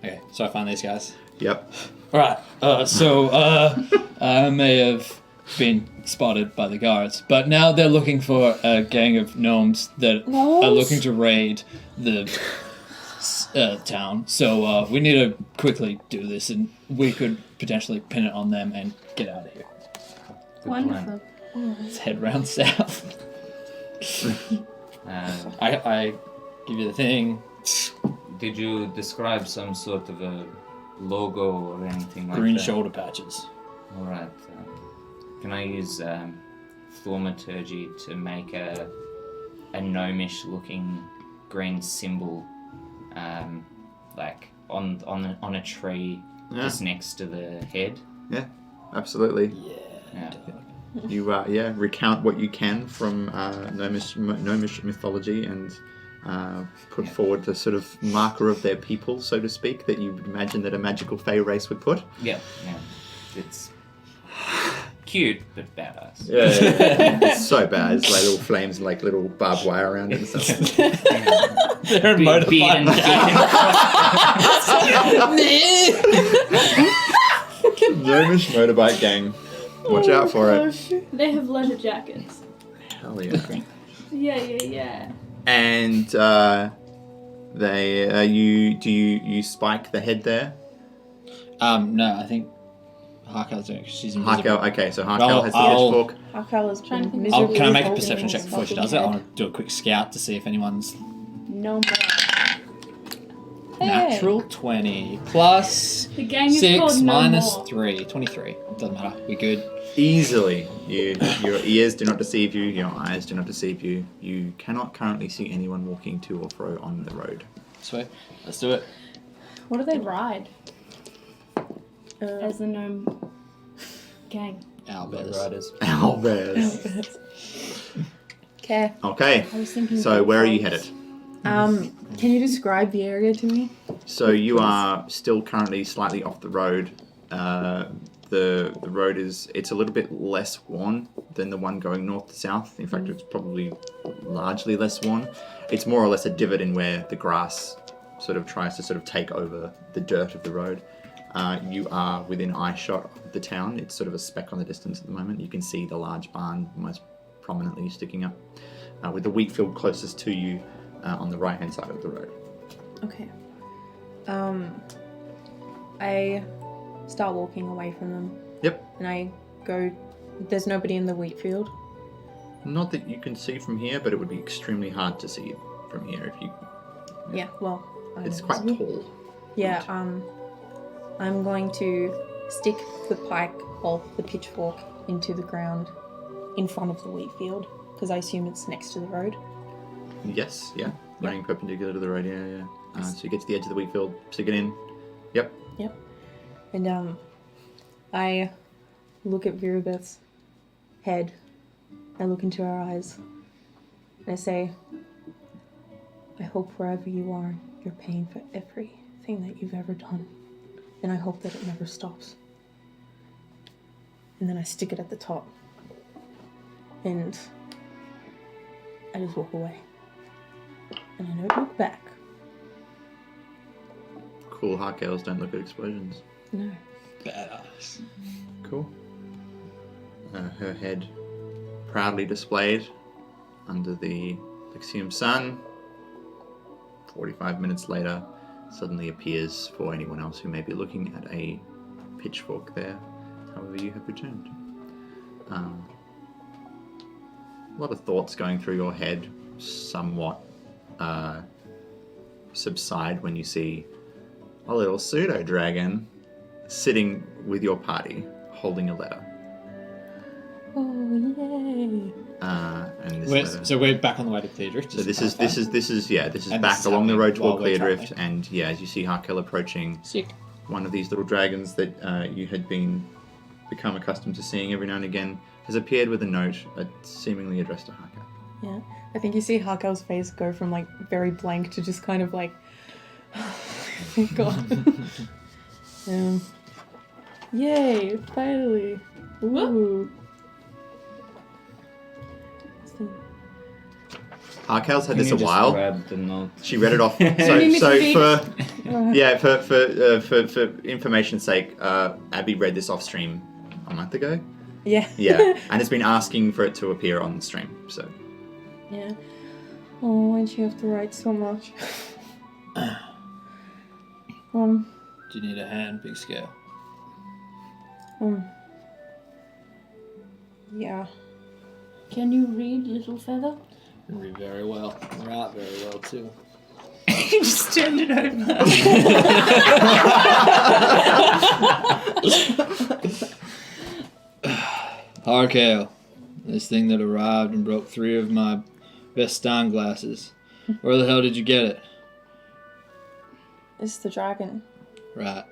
Okay, so I find these guys. Yep. Alright, I may have been spotted by the guards, but now they're looking for a gang of gnomes that are looking to raid the town. So we need to quickly do this, and we could potentially pin it on them and get out of here. Wonderful. Let's head round south. I give you the thing. Did you describe some sort of a logo or anything like that? Green shoulder patches. Alright. Can I use thaumaturgy to make a gnomish looking green symbol on a tree just next to the head? Yeah, absolutely. Yeah. You recount what you can from Gnomish mythology and put forward the sort of marker of their people, so to speak, that you would imagine that a magical Fey race would put. Yeah. It's cute, but badass. Yeah. It's so bad. It's like little flames and like little barbed wire around it and stuff. They're a motorbike. Gnomish motorbike gang. Watch out for it. They have leather jackets. Hell yeah. Yeah. And you spike the head there? No, I think Harkel's doing it 'cause she's invisible. Harkel, okay, so Harkel has the I'll- pitchfork. Harkel is Trying to think. miserably Can I make a holding perception check his before she fucking does it? I head. want to do a quick scout to see if anyone's No more. natural 20 plus The gang is 6 called minus No More. 3. 23. Doesn't matter. We good. Easily. Your ears do not deceive you, your eyes do not deceive you. You cannot currently see anyone walking to or fro on the road. Sweet. Let's do it. What do they ride as Uh, the gnome gang? Albers. Riders. Owlbears. Okay. Okay, I was thinking. so where are you bullfrogs. headed? Can you describe the area to me? So you are still currently slightly off the road. The road it's a little bit less worn than the one going north to south. In fact, it's probably largely less worn. It's more or less a divot in where the grass sort of tries to sort of take over the dirt of the road. You are within eyeshot of the town. It's sort of a speck on the distance at the moment. You can see the large barn most prominently sticking up, with the wheat field closest to you on the right-hand side of the road. Okay. I start walking away from them. Yep. And I go. There's nobody in the wheat field. Not that you can see from here, but it would be extremely hard to see from here if you. Yeah. Well. It's quite tall. Yeah. I'm going to stick the pike or the pitchfork into the ground in front of the wheat field because I assume it's next to the road. Yes, yeah. Running perpendicular to the road, yeah. So you get to the edge of the wheat field, stick it in. Yep. And I look at Virubeth's head. I look into her eyes. And I say, I hope wherever you are, you're paying for everything that you've ever done. And I hope that it never stops. And then I stick it at the top. And I just walk away. And I don't look back. Cool, Harkels don't look at explosions. No. Badass. Cool. Her head proudly displayed under the Lixium sun. 45 minutes later, suddenly appears for anyone else who may be looking at a pitchfork there. However, you have returned. A lot of thoughts going through your head, somewhat subside when you see a little pseudo dragon sitting with your party, holding a letter. Oh, yay. And this letter. So we're back on the way to Cleardrift. So this is back And along this is the happening road while toward we're Cleardrift, traveling. and as you see Harkel approaching Sick. one of these little dragons that you had become accustomed to seeing every now and again, has appeared with a note, seemingly addressed to Harkel. Yeah. I think you see Harkel's face go from like very blank to just kind of like, oh God. Yay, finally. Woo. Harkel's had Can this you a just while. grab the note? She read it off. need So me to read for information's sake, Abby read this off stream a month ago. Yeah. Yeah, and has been asking for it to appear on the stream. So Yeah. Oh, why'd you have to write so much? Do you need a hand, big scale? Yeah. Can you read, little feather? You read very well. Write very well too. He just turned it over. Harkel, this thing that arrived and broke 3 of my best stein glasses. Where the hell did you get it? It's the dragon. Right.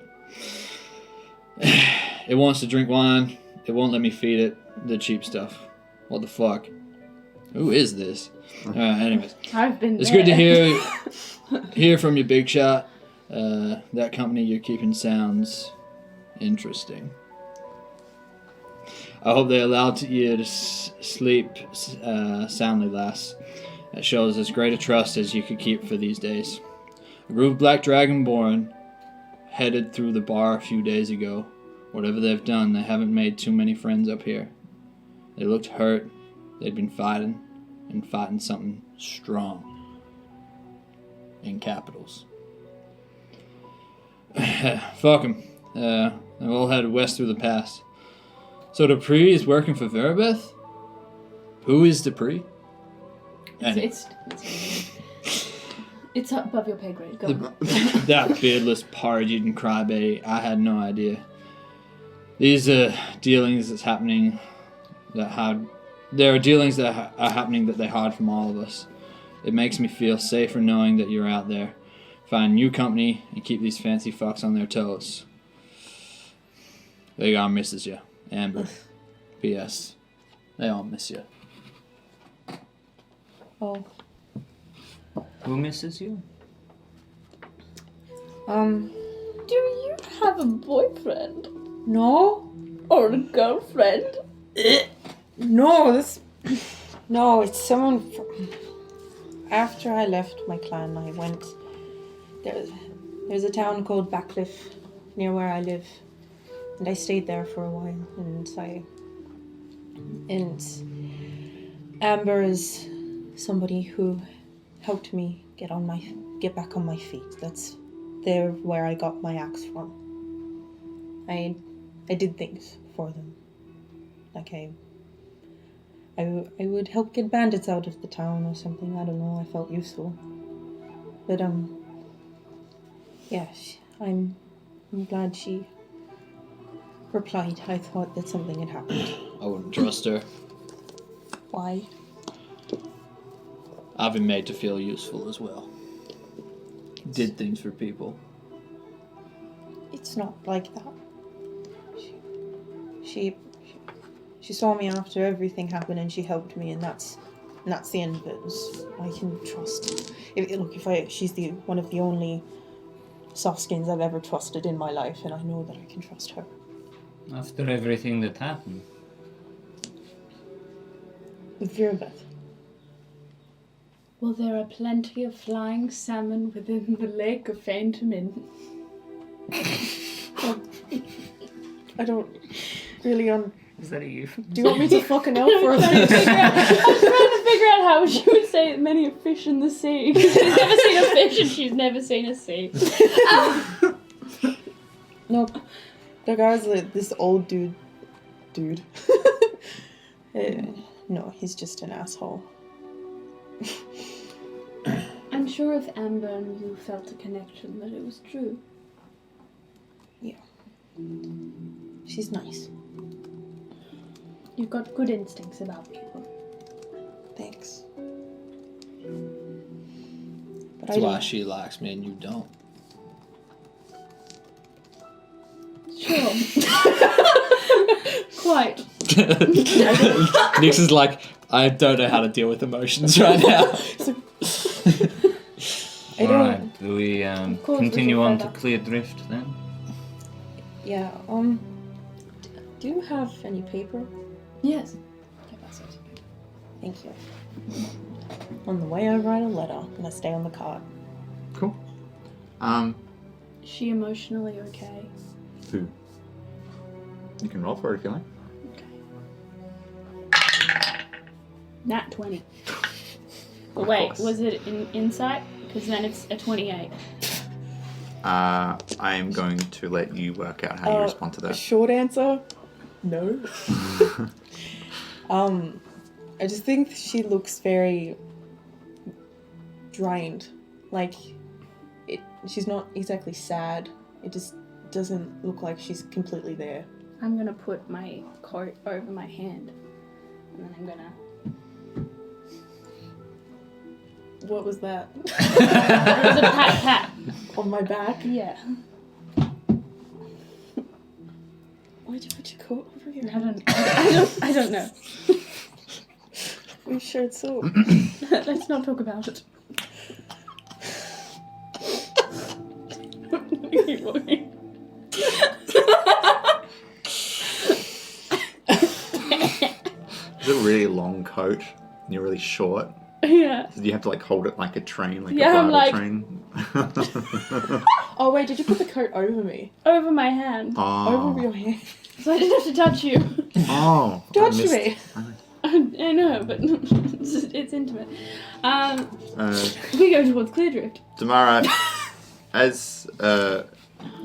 It wants to drink wine. It won't let me feed it. the cheap stuff. What the fuck? Who is this? Anyways, I've been it's there. good to hear from you, Big Shot. That company you're keeping sounds interesting. I hope they allowed you to sleep soundly, lass. That shows as great a trust as you could keep for these days. A group of Black Dragonborn headed through the bar a few days ago. Whatever they've done, they haven't made too many friends up here. They looked hurt. They'd been fighting, and fighting something strong. In capitals. Fuck them. They've all headed west through the pass. So Dupree is working for Verabeth? Who is Dupree? It's above your pay grade. Go on. That beardless party-eating crybaby. I had no idea. These dealings that's happening there are dealings that are happening that they hide from all of us. It makes me feel safer knowing that you're out there. Find new company and keep these fancy fucks on their toes. They all misses you. Amber. P.S. They all miss you. Oh. Who misses you? Do you have a boyfriend? No? Or a girlfriend? No, No, it's someone... After I left my clan, I went... There's a town called Backcliff, near where I live. And I stayed there for a while, and Amber is somebody who helped me get back on my feet. That's where I got my axe from. I did things for them. Like I would help get bandits out of the town or something. I don't know. I felt useful. But yeah, I'm glad she replied. I thought that something had happened. I wouldn't trust her. Why? I've been made to feel useful as well. Did things for people. It's not like that. She saw me after everything happened and she helped me, and that's the end of it. I can trust. She's one of the only soft skins I've ever trusted in my life, and I know that I can trust her. After everything that happened. With Verabeth. Well, there are plenty of flying salmon within the lake of Faintamin. I don't really Is that a you? Do you want me to fucking help for a I was trying to figure out how she would say many a fish in the sea. She's never seen a fish and she's never seen a sea. No, the guy's this old dude. No, he's just an asshole. I'm sure if Amber and you felt a connection that it was true. Yeah. She's nice. You've got good instincts about people. Thanks. But That's why she likes me and you don't. Sure. Quite. Nix is like, I don't know how to deal with emotions right now. Alright, do we course continue we can on try to that. Clear Drift then? Yeah, do you have any paper? Yes. Thank you. On the way I write a letter and I stay on the cart. Cool. Is she emotionally okay? Who? You can roll for it if you like. Nat 20. But Of wait, course. was it in insight? Because then it's a 28. I am going to let you work out how you respond to that. Short answer, no. I just think she looks very drained. Like, she's not exactly sad. It just doesn't look like she's completely there. I'm gonna put my coat over my hand. And then I'm gonna... What was that? It was a pat. On my back? Yeah. Why'd you put your coat over here? I don't know. We've shared so. Let's not talk about it. Keep walking. It's a really long coat. And you're really short. Yeah. You have to like hold it like a train, like Yeah, a I'm bridal like- train. Oh wait, did you put the coat over me? Over my hand. Over your hand? So I didn't have to touch you. Oh, I Touch missed- me. I know, but it's intimate. Uh, We go towards Cleardrift. Tamara, as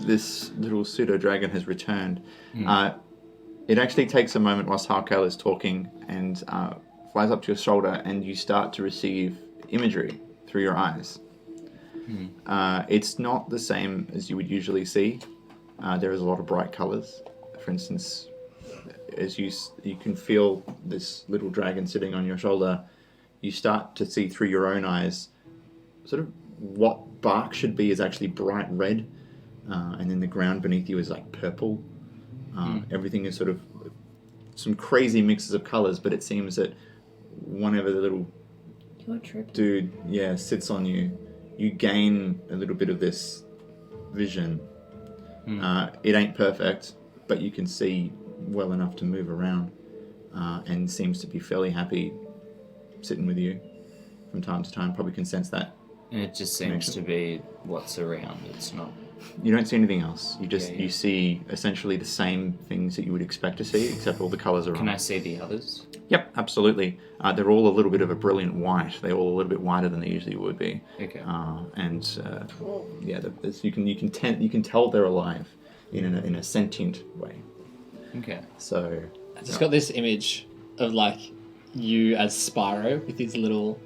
this little pseudo dragon has returned, it actually takes a moment whilst Harkel is talking and flies up to your shoulder, and you start to receive imagery through your eyes. It's not the same as you would usually see. There is a lot of bright colours. For instance, as you can feel this little dragon sitting on your shoulder, you start to see through your own eyes sort of what bark should be is actually bright red, and then the ground beneath you is like purple. Everything is sort of some crazy mixes of colours, but it seems that whenever the little You're tripping. dude, sits on you, you gain a little bit of this vision. It ain't perfect, but you can see well enough to move around, and seems to be fairly happy sitting with you from time to time. Probably can sense that. It just seems to be what's around. It's not. You don't see anything else. You just Yeah. you see essentially the same things that you would expect to see, except all the colours are Can on. I see the others? Yep, absolutely. They're all a little bit of a brilliant white. They're all a little bit whiter than they usually would be. Okay. You can tell they're alive in a sentient way. Okay. So I just got this image of like you as Spyro with his little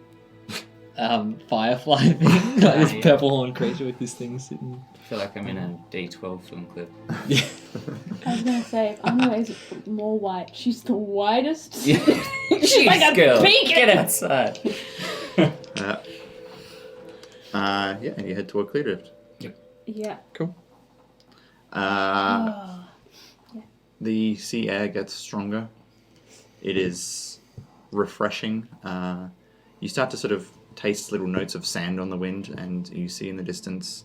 firefly thing, like this Yeah. purple horn creature with this thing sitting. I feel like I'm in a D12 film clip. Yeah. I was gonna say, Anue's more white. She's the whitest. Yeah. She's like a girl, beacon. get outside. and you head toward Cleardrift. Yeah. Cool. Oh. The sea air gets stronger. It is refreshing. You start to sort of taste little notes of sand on the wind, and you see in the distance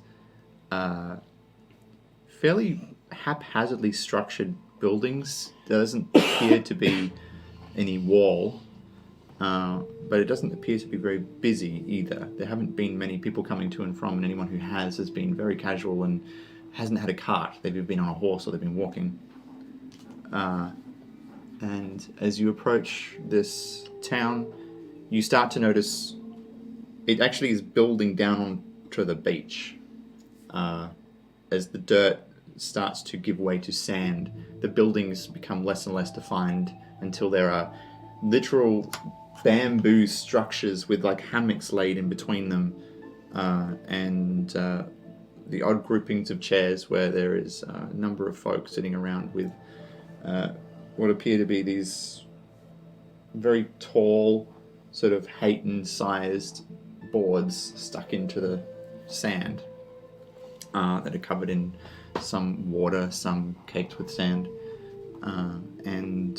fairly haphazardly structured buildings. There doesn't appear to be any wall, but it doesn't appear to be very busy either. There haven't been many people coming to and from, and anyone who has been very casual and hasn't had a cart. They've either been on a horse or they've been walking. And as you approach this town, you start to notice it actually is building down onto the beach. As the dirt starts to give way to sand, the buildings become less and less defined until there are literal bamboo structures with like hammocks laid in between them, and the odd groupings of chairs where there is a number of folk sitting around with what appear to be these very tall, sort of Hayton-sized boards stuck into the sand that are covered in some water, some caked with sand, and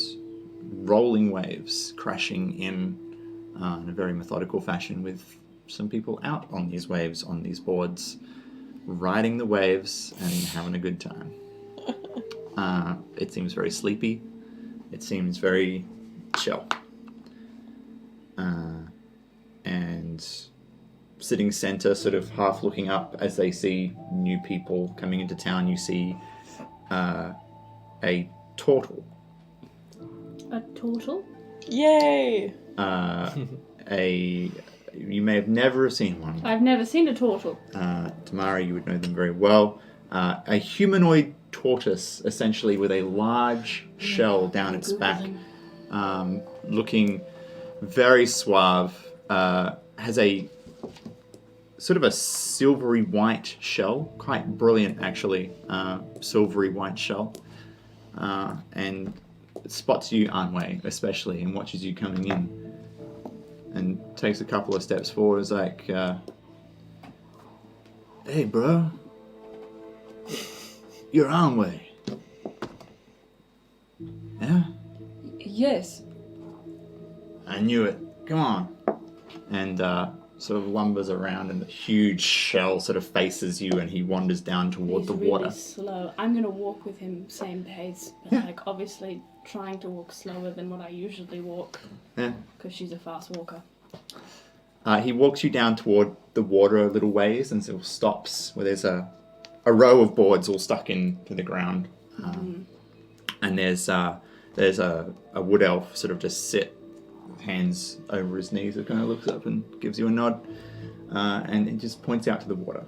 rolling waves crashing in a very methodical fashion, with some people out on these waves, on these boards, riding the waves and having a good time. It seems very sleepy. It seems very chill. And sitting center, sort of half looking up as they see new people coming into town, you see a turtle. A turtle? Yay! You may have never seen one. I've never seen a turtle. Tamara, you would know them very well. A humanoid tortoise, essentially, with a large shell down its back, looking very suave. Has a sort of a silvery white shell, quite brilliant actually, silvery white shell, and spots you, Anwei, especially, and watches you coming in, and takes a couple of steps forward. Is like, "Hey, bro, you're Anwei, yeah? Yes. I knew it. Come on. And sort of lumbers around, and the huge shell sort of faces you, and he wanders down toward He's the really water. slow. I'm gonna walk with him same pace, but Yeah. like obviously trying to walk slower than what I usually walk. Yeah. Because she's a fast walker. He walks you down toward the water a little ways, and sort of stops where there's a row of boards all stuck into the ground. And there's a wood elf sort of just sit with hands over his knees. It kind of looks up and gives you a nod, and it just points out to the water.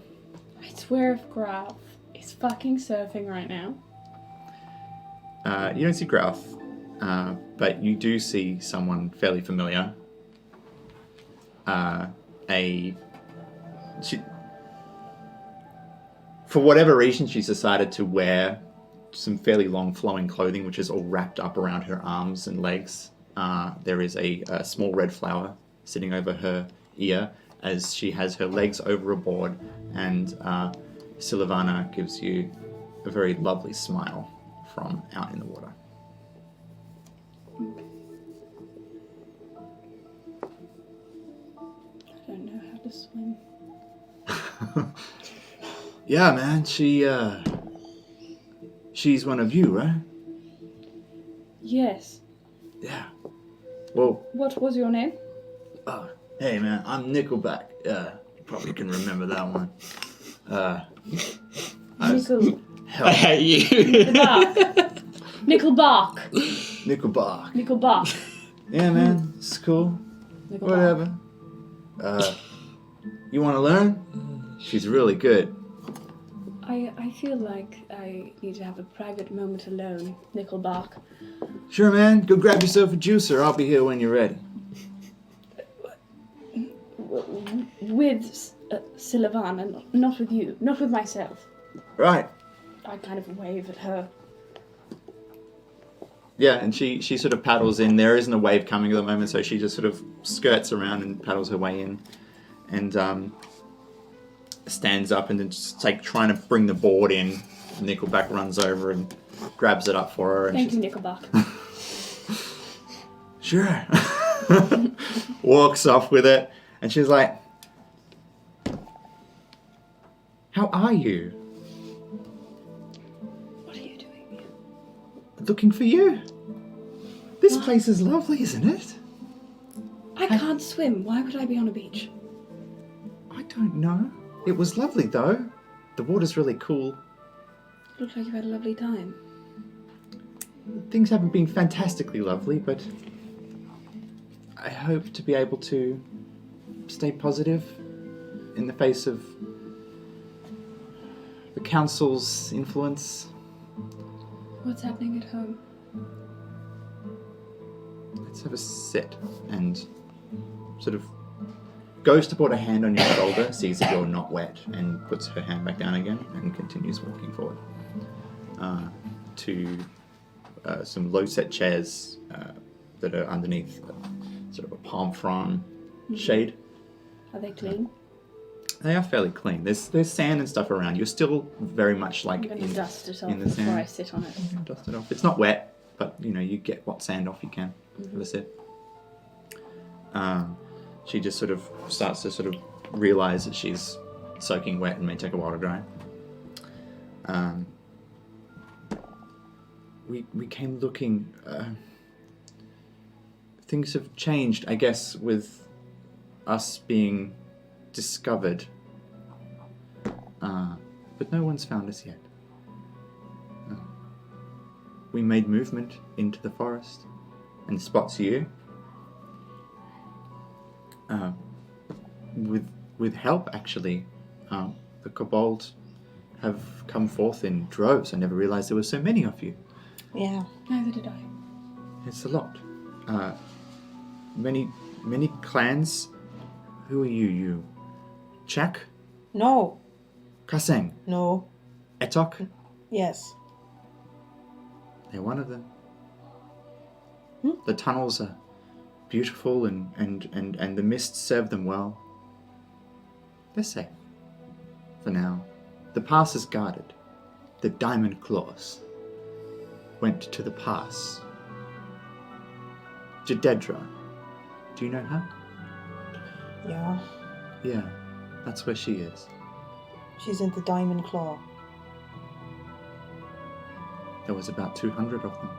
I swear if Graf is fucking surfing right now. You don't see Grouth, but you do see someone fairly familiar. For whatever reason, she's decided to wear some fairly long flowing clothing, which is all wrapped up around her arms and legs. There is a small red flower sitting over her ear as she has her legs over a board, and Silvana gives you a very lovely smile from out in the water. I don't know how to swim. Yeah, man, she's one of you, right? Yes. Yeah. Well, What was your name? hey, man, I'm Nickelback. You probably can remember that one. Nickel. I hate you. Nickelbark. Nickelback. Nickelbark. Yeah, man, it's cool. Nickelbark. Whatever. You want to learn? She's really good. I feel like I need to have a private moment alone, Nickelbark. Sure, man. Go grab yourself a juicer. I'll be here when you're ready. With Silvana, not with you, not with myself. Right. I kind of wave at her. Yeah, and she sort of paddles in. There isn't a wave coming at the moment, so she just sort of skirts around and paddles her way in, and stands up and then just like trying to bring the board in. Nickelback runs over and grabs it up for her. And Thank you, she's, Nickelbark. Sure. Walks off with it, and she's like, "How are you? What are you doing here? Looking for you. This place is lovely, isn't it? I can't swim. Why would I be on a beach? I don't know. It was lovely, though. The water's really cool. Looks like you had a lovely time. Things haven't been fantastically lovely, but I hope to be able to stay positive in the face of the council's influence. What's happening at home? Let's have a sit, and sort of goes to put a hand on your shoulder, sees that you're not wet, and puts her hand back down again, and continues walking forward to some low-set chairs that are underneath sort of a palm frond shade. Are they clean? They are fairly clean. There's sand and stuff around. You're still very much like I'm going to dust it off in the before sand. I sit on it. You can dust it off. It's not wet, but you get what sand off you can. Have a sit. She just sort of starts to sort of realize that she's soaking wet and may take a while to dry. We came looking. Things have changed, I guess, with us being discovered. But no one's found us yet. We made movement into the forest and spots you. With help, actually. The kobold have come forth in droves. I never realized there were so many of you. Yeah. Neither did I. It's a lot. Many clans. Who are you? You? Chak? No. Kaseng? No. Etok? Yes. They're one of them. The tunnels are beautiful and the mists serve them well. They're safe. For now. The pass is guarded. The diamond claws went to the pass. Jededra. Do you know her? Yeah. Yeah, that's where she is. She's in the Diamond Claw. There was about 200 of them.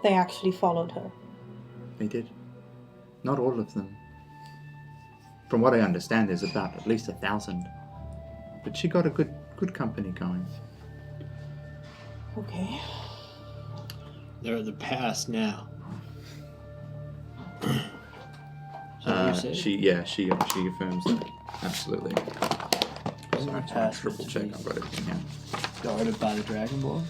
They actually followed her. They did. Not all of them. From what I understand, there's about at least 1,000. But she got a good company going. Okay. They're the past now. Is that what you said? She affirms that. Absolutely. Isn't Sorry, the past triple meant to check. be I've got everything here. guarded by the Dragonborn?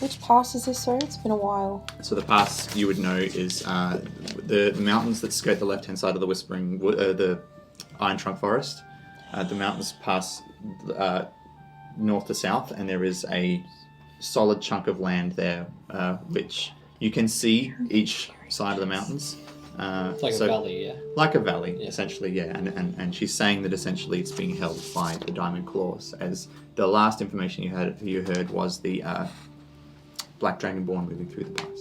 Which pass is this, sir? It's been a while. So the pass you would know is the mountains that skirt the left-hand side of the the Iron Trunk Forest. The mountains pass north to south, and there is a solid chunk of land there, which you can see each side of the mountains. It's like a valley, yeah. Like a valley, Yeah. essentially, yeah. And she's saying that essentially it's being held by the Diamond Claws, as the last information you heard was the Black Dragonborn moving through the pass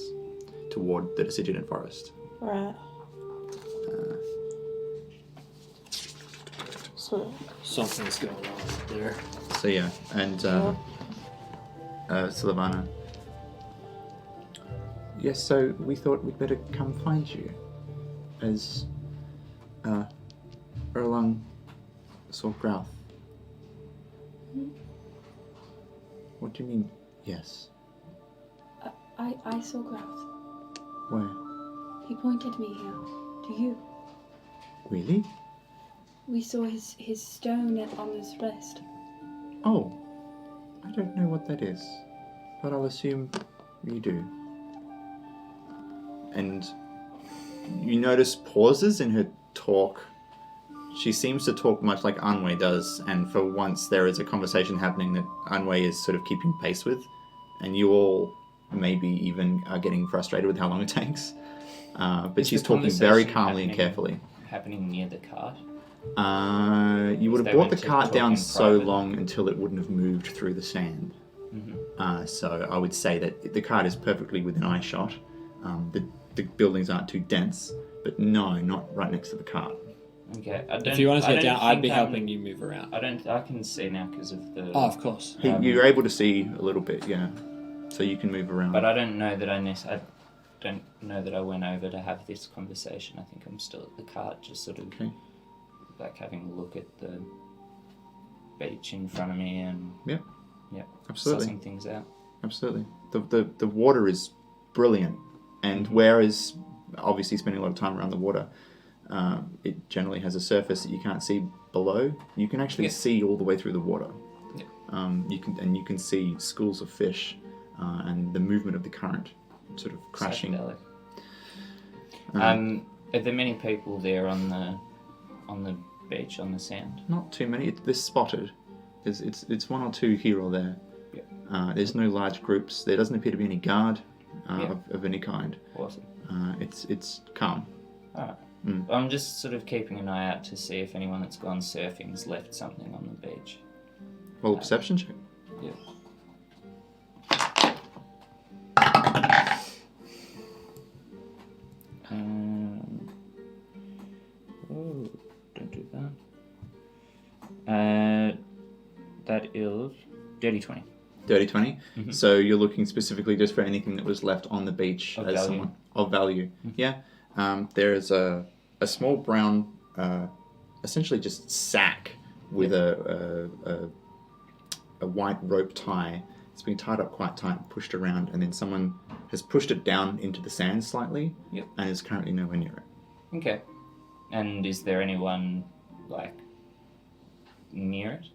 toward the Deciduous Forest. Right. So, Something's going on there. So yeah, and Sylvana. Yes, so we thought we'd better come find you, as Erlang saw Grouth. What do you mean, yes? I saw Grouth. Where? He pointed me here. To you. Really? We saw his stone on his wrist. Oh, I don't know what that is, but I'll assume you do. And you notice pauses in her talk. She seems to talk much like Anwei does, and for once there is a conversation happening that Anwei is sort of keeping pace with, and you all maybe even are getting frustrated with how long it takes. But Is she's the talking very conversation calmly and happening- carefully. Happening near the cart. You would have They brought the went to cart talk down in so private. long until it wouldn't have moved through the sand. So I would say that the cart is perfectly within eye shot. The buildings aren't too dense, but no, not right next to the cart. Okay. I don't, If you want us to I get don't down, I'd think be I'm- helping you move around. I can see now because of the. Oh, of course. You're able to see a little bit, yeah. So you can move around. But I don't know that I don't know that I went over to have this conversation. I think I'm still at the cart, just sort of Okay. like having a look at the beach in front of me and Yeah. yeah, Absolutely. sussing things out. Absolutely. The water is brilliant, and whereas obviously spending a lot of time around the water, it generally has a surface that you can't see below. You can actually see all the way through the water. Yeah. You can see schools of fish, and the movement of the current, sort of crashing. Psychedelic. Are there many people there on the beach on the sand? Not too many. They're spotted. It's one or two here or there. Yeah. There's no large groups. There doesn't appear to be any guard Yeah. of any kind. Awesome. It's calm. Alright. I'm just sort of keeping an eye out to see if anyone that's gone surfing has left something on the beach. Roll a perception check. Yeah. Oh, don't do that. That is dirty 20. Dirty 20. So you're looking specifically just for anything that was left on the beach Of as value. someone of value. Yeah. There is a small brown, essentially just sack with a white rope tie. It's been tied up quite tight, pushed around, and then someone has pushed it down into the sand slightly, Yep. and is currently nowhere near it. Okay. And is there anyone, like, near it?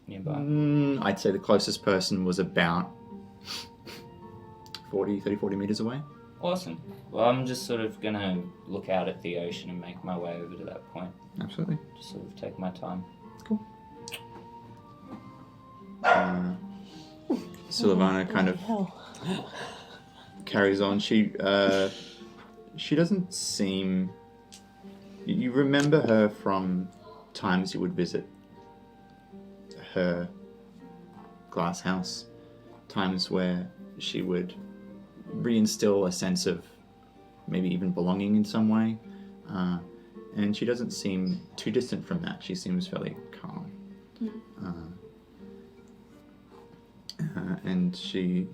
Nearby? I'd say the closest person was about 40 meters away. Awesome. Well, I'm just sort of gonna look out at the ocean and make my way over to that point. Absolutely. Just sort of take my time. Cool. Sylvana kind of hell. carries on. She doesn't seem. You remember her from times you would visit her glass house, times where she would reinstill a sense of maybe even belonging in some way. And she doesn't seem too distant from that. She seems fairly calm. And she...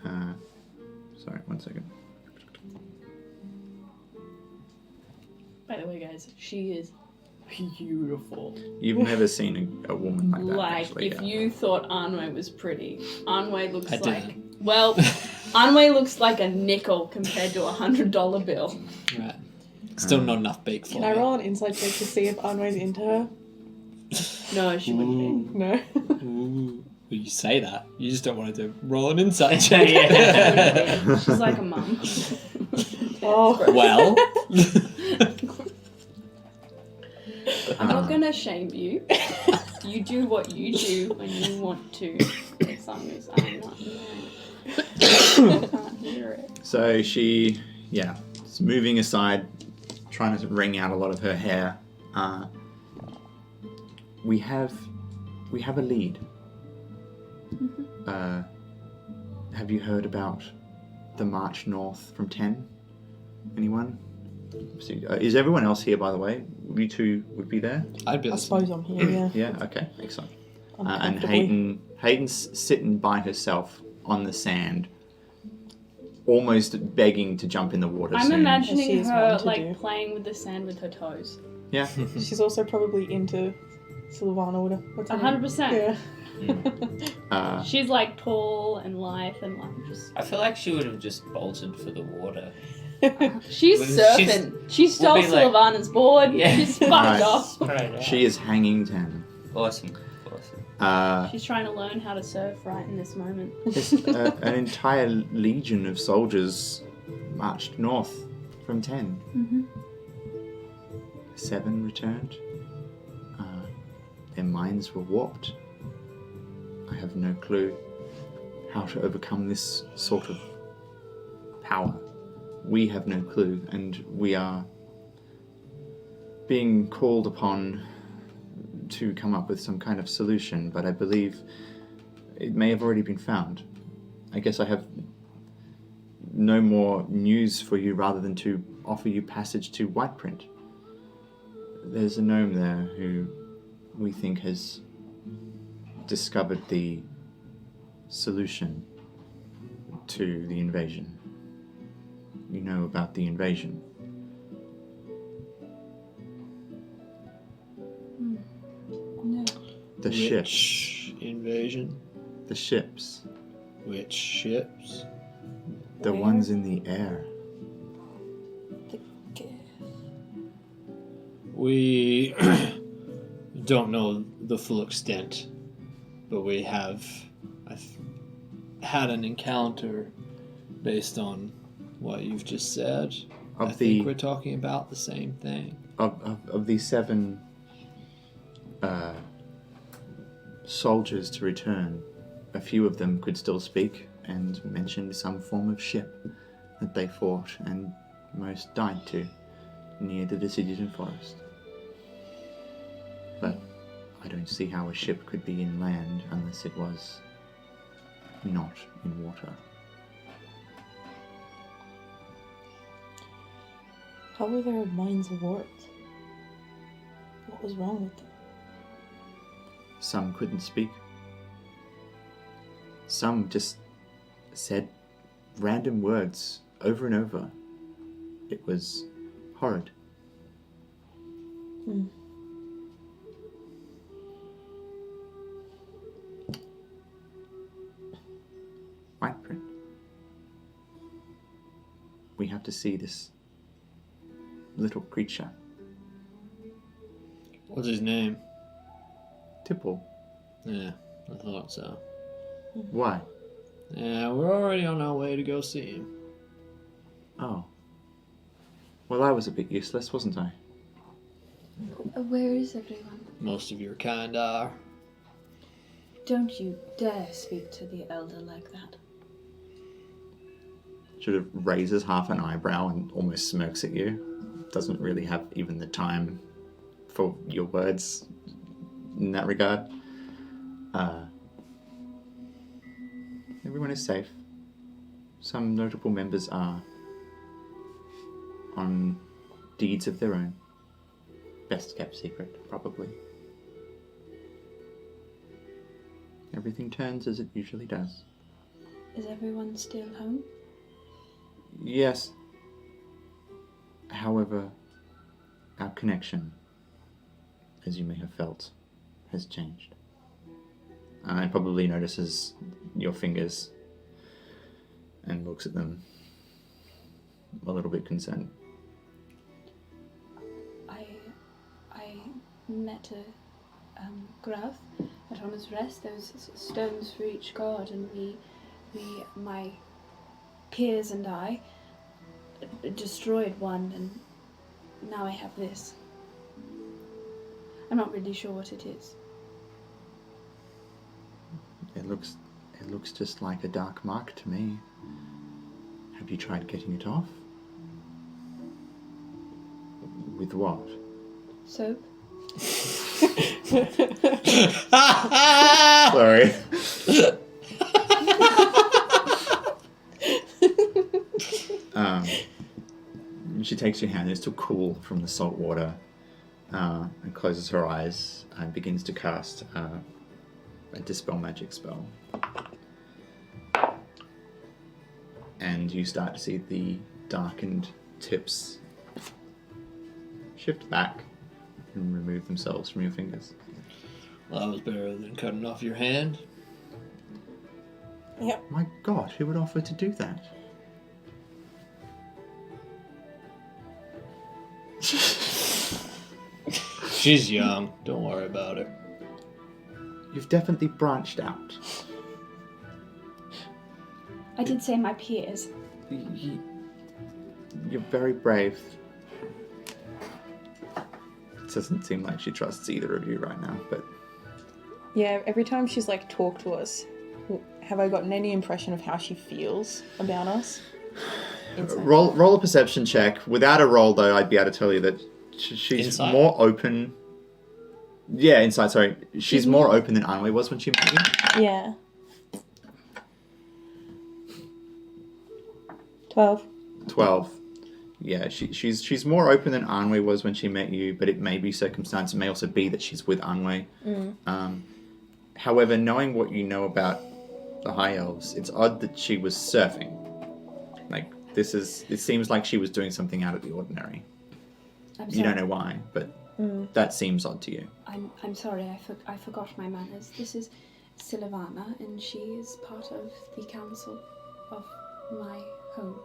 sorry, one second. By the way, guys, she is beautiful. You've never seen a woman like that, Like, actually. if you thought Anwe was pretty, Anwe looks I like... didn't. Well, Anwe looks like a nickel compared to a $100 bill. Right. Still not enough bake for Can I you. roll an insight check to see if Anwe's into her? No, she wouldn't be. No. Ooh. Well, you say that. You just don't want to roll an insight check. She's like a mum. Oh. Well. I'm not gonna shame you. You do what you do when you want to. As long as I'm not hearing it. I can't hear it. So she, is moving aside, trying to wring out a lot of her hair. We have a lead. Have you heard about the march north from 10? Anyone? Is everyone else here, by the way? You two would be there? I'd be I listening. suppose I'm here, yeah. Yeah, okay, excellent. And Uncomfortably. Hayden's sitting by herself on the sand, almost begging to jump in the water I'm soon. She imagining is her one to like do. playing with the sand with her toes. Yeah. She's also probably into Sylvana. What's her name? 100%. Yeah. She's like tall and lithe and like just. I feel like she would have just bolted for the water. She's Well, surfing. She stole we'll be like- Sylvana's board. Yeah. She's fucked Right. off. Right. She is hanging 10. Awesome. She's trying to learn how to surf right in this moment. An entire legion of soldiers marched north from 10. Mm-hmm. 7 returned. Their minds were warped. I have no clue how to overcome this sort of power. We have no clue, and we are being called upon to come up with some kind of solution, but I believe it may have already been found. I guess I have no more news for you rather than to offer you passage to Whiteprint. There's a gnome there who we think has discovered the solution to the invasion. You know about the invasion. No. The ships. Which invasion? The ships. Which ships? The Where? ones in the air. We don't know the full extent, but we have had an encounter based on what you've just said. I think we're talking about the same thing. Of these 7 soldiers to return, a few of them could still speak and mentioned some form of ship that they fought, and most died to near the deciduous forest. But I don't see how a ship could be in land unless it was not in water. How were their minds warped? What was wrong with them? Some couldn't speak. Some just said random words over and over. It was horrid. Whiteprint. We have to see this little creature. What's his name? Tipple. Yeah, I thought so. Why? Yeah, we're already on our way to go see him. Oh. Well, I was a bit useless, wasn't I? Where is everyone? Most of your kind are. Don't you dare speak to the elder like that. Sort of raises half an eyebrow and almost smirks at you. Doesn't really have even the time for your words in that regard. Everyone is safe. some notable members are on deeds of their own. Best kept secret, probably. Everything turns as it usually does. Is everyone still home? Yes. However, our connection, as you may have felt, has changed. And probably notices your fingers and looks at them a little bit concerned. I met a Graf at Honor's Rest. There was stones for each god, and my peers and I destroyed one, and now I have this. I'm not really sure what it is. It looks just like a dark mark to me. Have you tried getting it off? With what? Soap? Sorry. She takes your hand, it's still cool from the salt water, and closes her eyes and begins to cast a Dispel Magic spell. And you start to see the darkened tips shift back and remove themselves from your fingers. Well, that was better than cutting off your hand. Yep. My God, who would offer to do that? She's young. Don't worry about her. You've definitely branched out. I did say my peers. You're very brave. It doesn't seem like she trusts either of you right now, but... Yeah, every time she's like talked to us, have I gotten any impression of how she feels about us? Inside. Roll a perception check. Without a roll, though, I'd be able to tell you that she's Inside? more open. Yeah, inside, sorry. She's more open than Anwe was when she met you. Yeah. 12. 12. Yeah, she's more open than Anwe was when she met you, but it may be circumstance. It may also be that she's with Anwe. However, knowing what you know about the High Elves, it's odd that she was surfing. Like, it seems like she was doing something out of the ordinary. I'm You sorry. don't know why, but that seems odd to you. I'm sorry, I forgot my manners. This is Silvana, and she is part of the council of my home.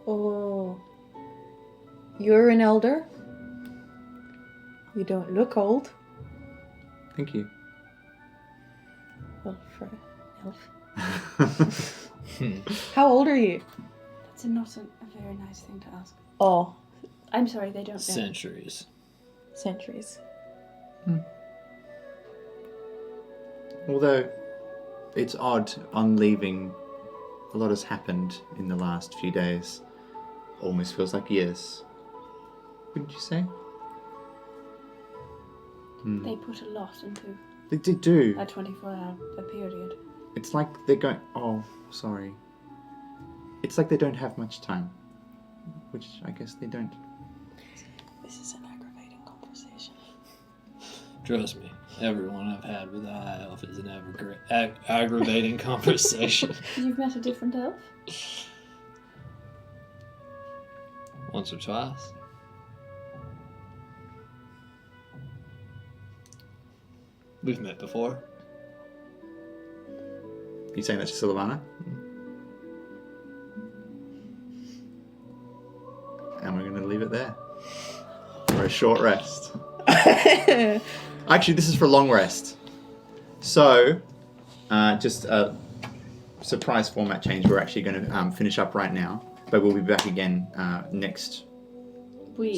Oh. You're an elder? You don't look old. Thank you. Well, for an elf. How old are you? That's not a very nice thing to ask. Oh, I'm sorry, they don't know. Centuries. centuries. Although, it's odd, on leaving, a lot has happened in the last few days. Almost feels like years. Wouldn't you say? They put a lot into They do. a 24-hour period. It's like they're going... Oh, sorry. It's like they don't have much time. Which I guess they don't. This is an aggravating conversation. Trust me, everyone I've had with a high elf is an aggravating conversation. You've met a different elf? Once or twice. We've met before. You saying that's to Silvana? And we're going to leave it there. For a short rest. Actually, this is for a long rest. So, just a surprise format change. We're actually going to finish up right now. But we'll be back again next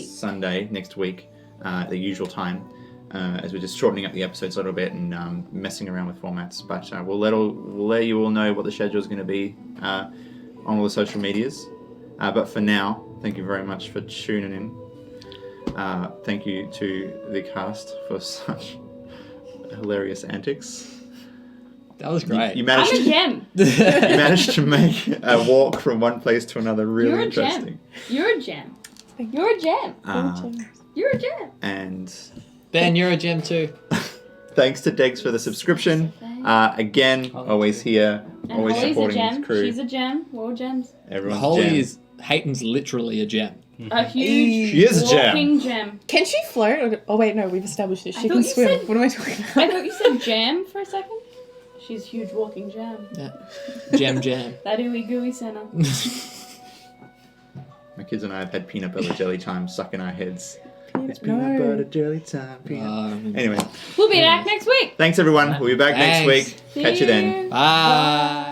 Sunday, next week, at the usual time. As we're just shortening up the episodes a little bit and messing around with formats. But we'll let you all know what the schedule is going to be on all the social medias. But for now, thank you very much for tuning in. Thank you to the cast for such hilarious antics. That was great. You I'm managed. a gem. You managed to make a walk from one place to another really You're a interesting. gem. You're a gem. You're a gem. You're a gem. And Ben, you're a gem too. thanks to Degs for the subscription. Again, always here, And always Holly's a supporting gem. his crew. She's a gem. We're all gems. Everyone's Holly a gem. is Hayton's literally a gem. A huge She is a gem. walking gem. Can she float? Oh wait, no, we've established this. I She thought can you swim. said- What am I talking I about? thought you said jam for a second. She's a huge walking jam. Jam. That ooey gooey center. My kids and I have had peanut butter jelly time stuck in our heads. It's No. peanut butter jelly time. Anyway, We'll be back next week. thanks everyone. We'll be back next Thanks. week. Catch you then. See Bye.